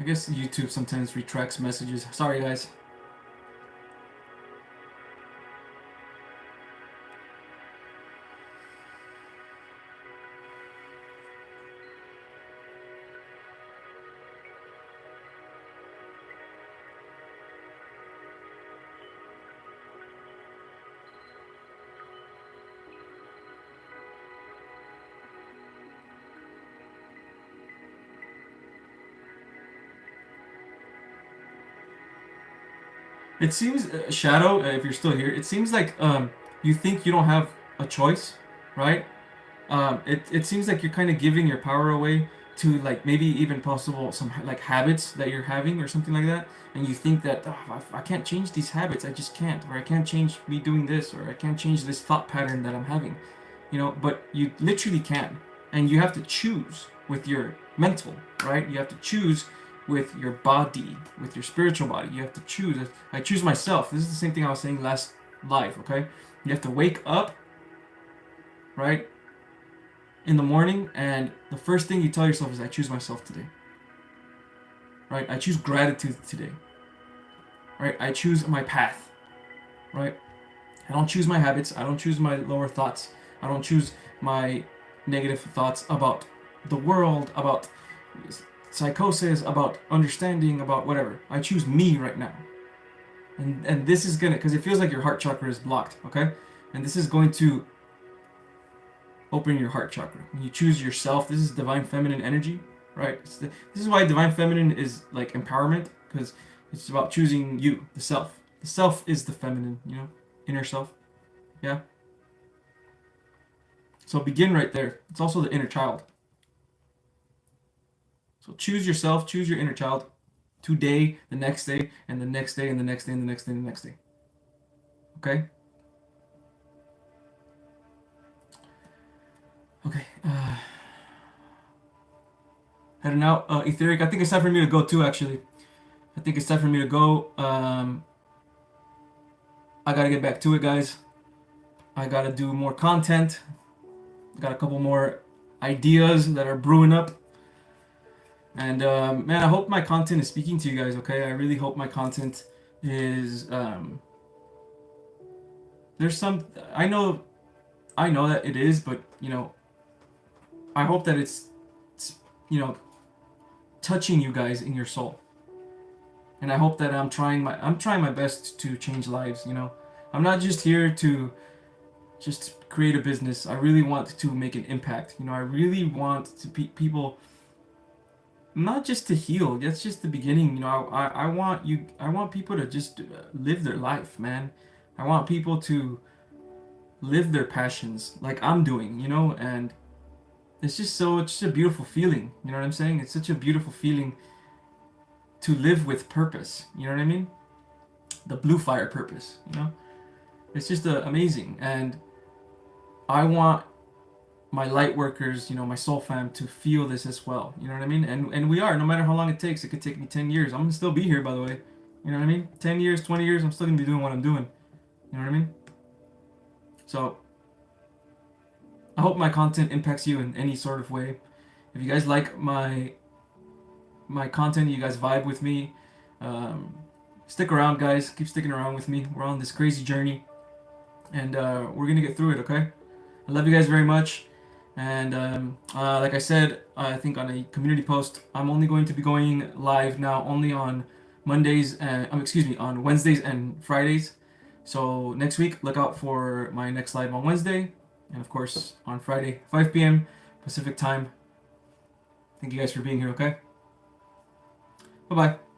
guess YouTube sometimes retracts messages. Sorry, guys. It seems, Shadow, if you're still here, it seems like you think you don't have a choice, right? It seems like you're kind of giving your power away to like maybe even possible some like habits that you're having or something like that, and you think that oh, I can't change these habits, I just can't, or I can't change me doing this, or I can't change this thought pattern that I'm having, but you literally can, and you have to choose with your mental, right? You have to choose with your body, with your spiritual body. You have to choose. I choose myself. This is the same thing I was saying last live, okay? You have to wake up, right, in the morning, and the first thing you tell yourself is, I choose myself today. Right? I choose gratitude today. Right? I choose my path. Right? I don't choose my habits. I don't choose my lower thoughts. I don't choose my negative thoughts about the world, about psychosis, about understanding, about whatever. I choose me right now. And this is gonna, because it feels like your heart chakra is blocked, okay? And this is going to open your heart chakra. When you choose yourself, this is divine feminine energy, right? This is why divine feminine is like empowerment, because it's about choosing you, the self. The self is the feminine, inner self. Yeah? So begin right there. It's also the inner child. So choose yourself, choose your inner child today, the next day, and the next day, and the next day, and the next day, and the next day. Okay? Okay. Heading out. Etheric, I think it's time for me to go too, actually. I think it's time for me to go. I gotta get back to it, guys. I gotta do more content. Got a couple more ideas that are brewing up. And man, I hope my content is speaking to you guys, okay? I really hope my content is there's some I know that it is, but I hope that it's touching you guys in your soul. And I hope that I'm trying my best to change lives, I'm not just here to just create a business. I really want to make an impact. I really want to people not just to heal. That's just the beginning. I want people to just live their life, man. I want people to live their passions like I'm doing, and it's just a beautiful feeling. You know what I'm saying? It's such a beautiful feeling to live with purpose. You know what I mean? The blue fire purpose, It's just amazing. And I want my light workers, my soul fam, to feel this as well. You know what I mean? And we are, no matter how long it takes. It could take me 10 years. I'm gonna still be here, by the way. You know what I mean? 10 years, 20 years, I'm still gonna be doing what I'm doing. You know what I mean? So I hope my content impacts you in any sort of way. If you guys like my content, you guys vibe with me, stick around, guys. Keep sticking around with me. We're on this crazy journey, and we're gonna get through it, okay? I love you guys very much. And like I said, I think on a community post, I'm only going to be going live now only on Mondays and on Wednesdays and Fridays. So next week, look out for my next live on Wednesday, and of course on Friday, 5 p.m. Pacific time. Thank you guys for being here, okay? Bye-bye.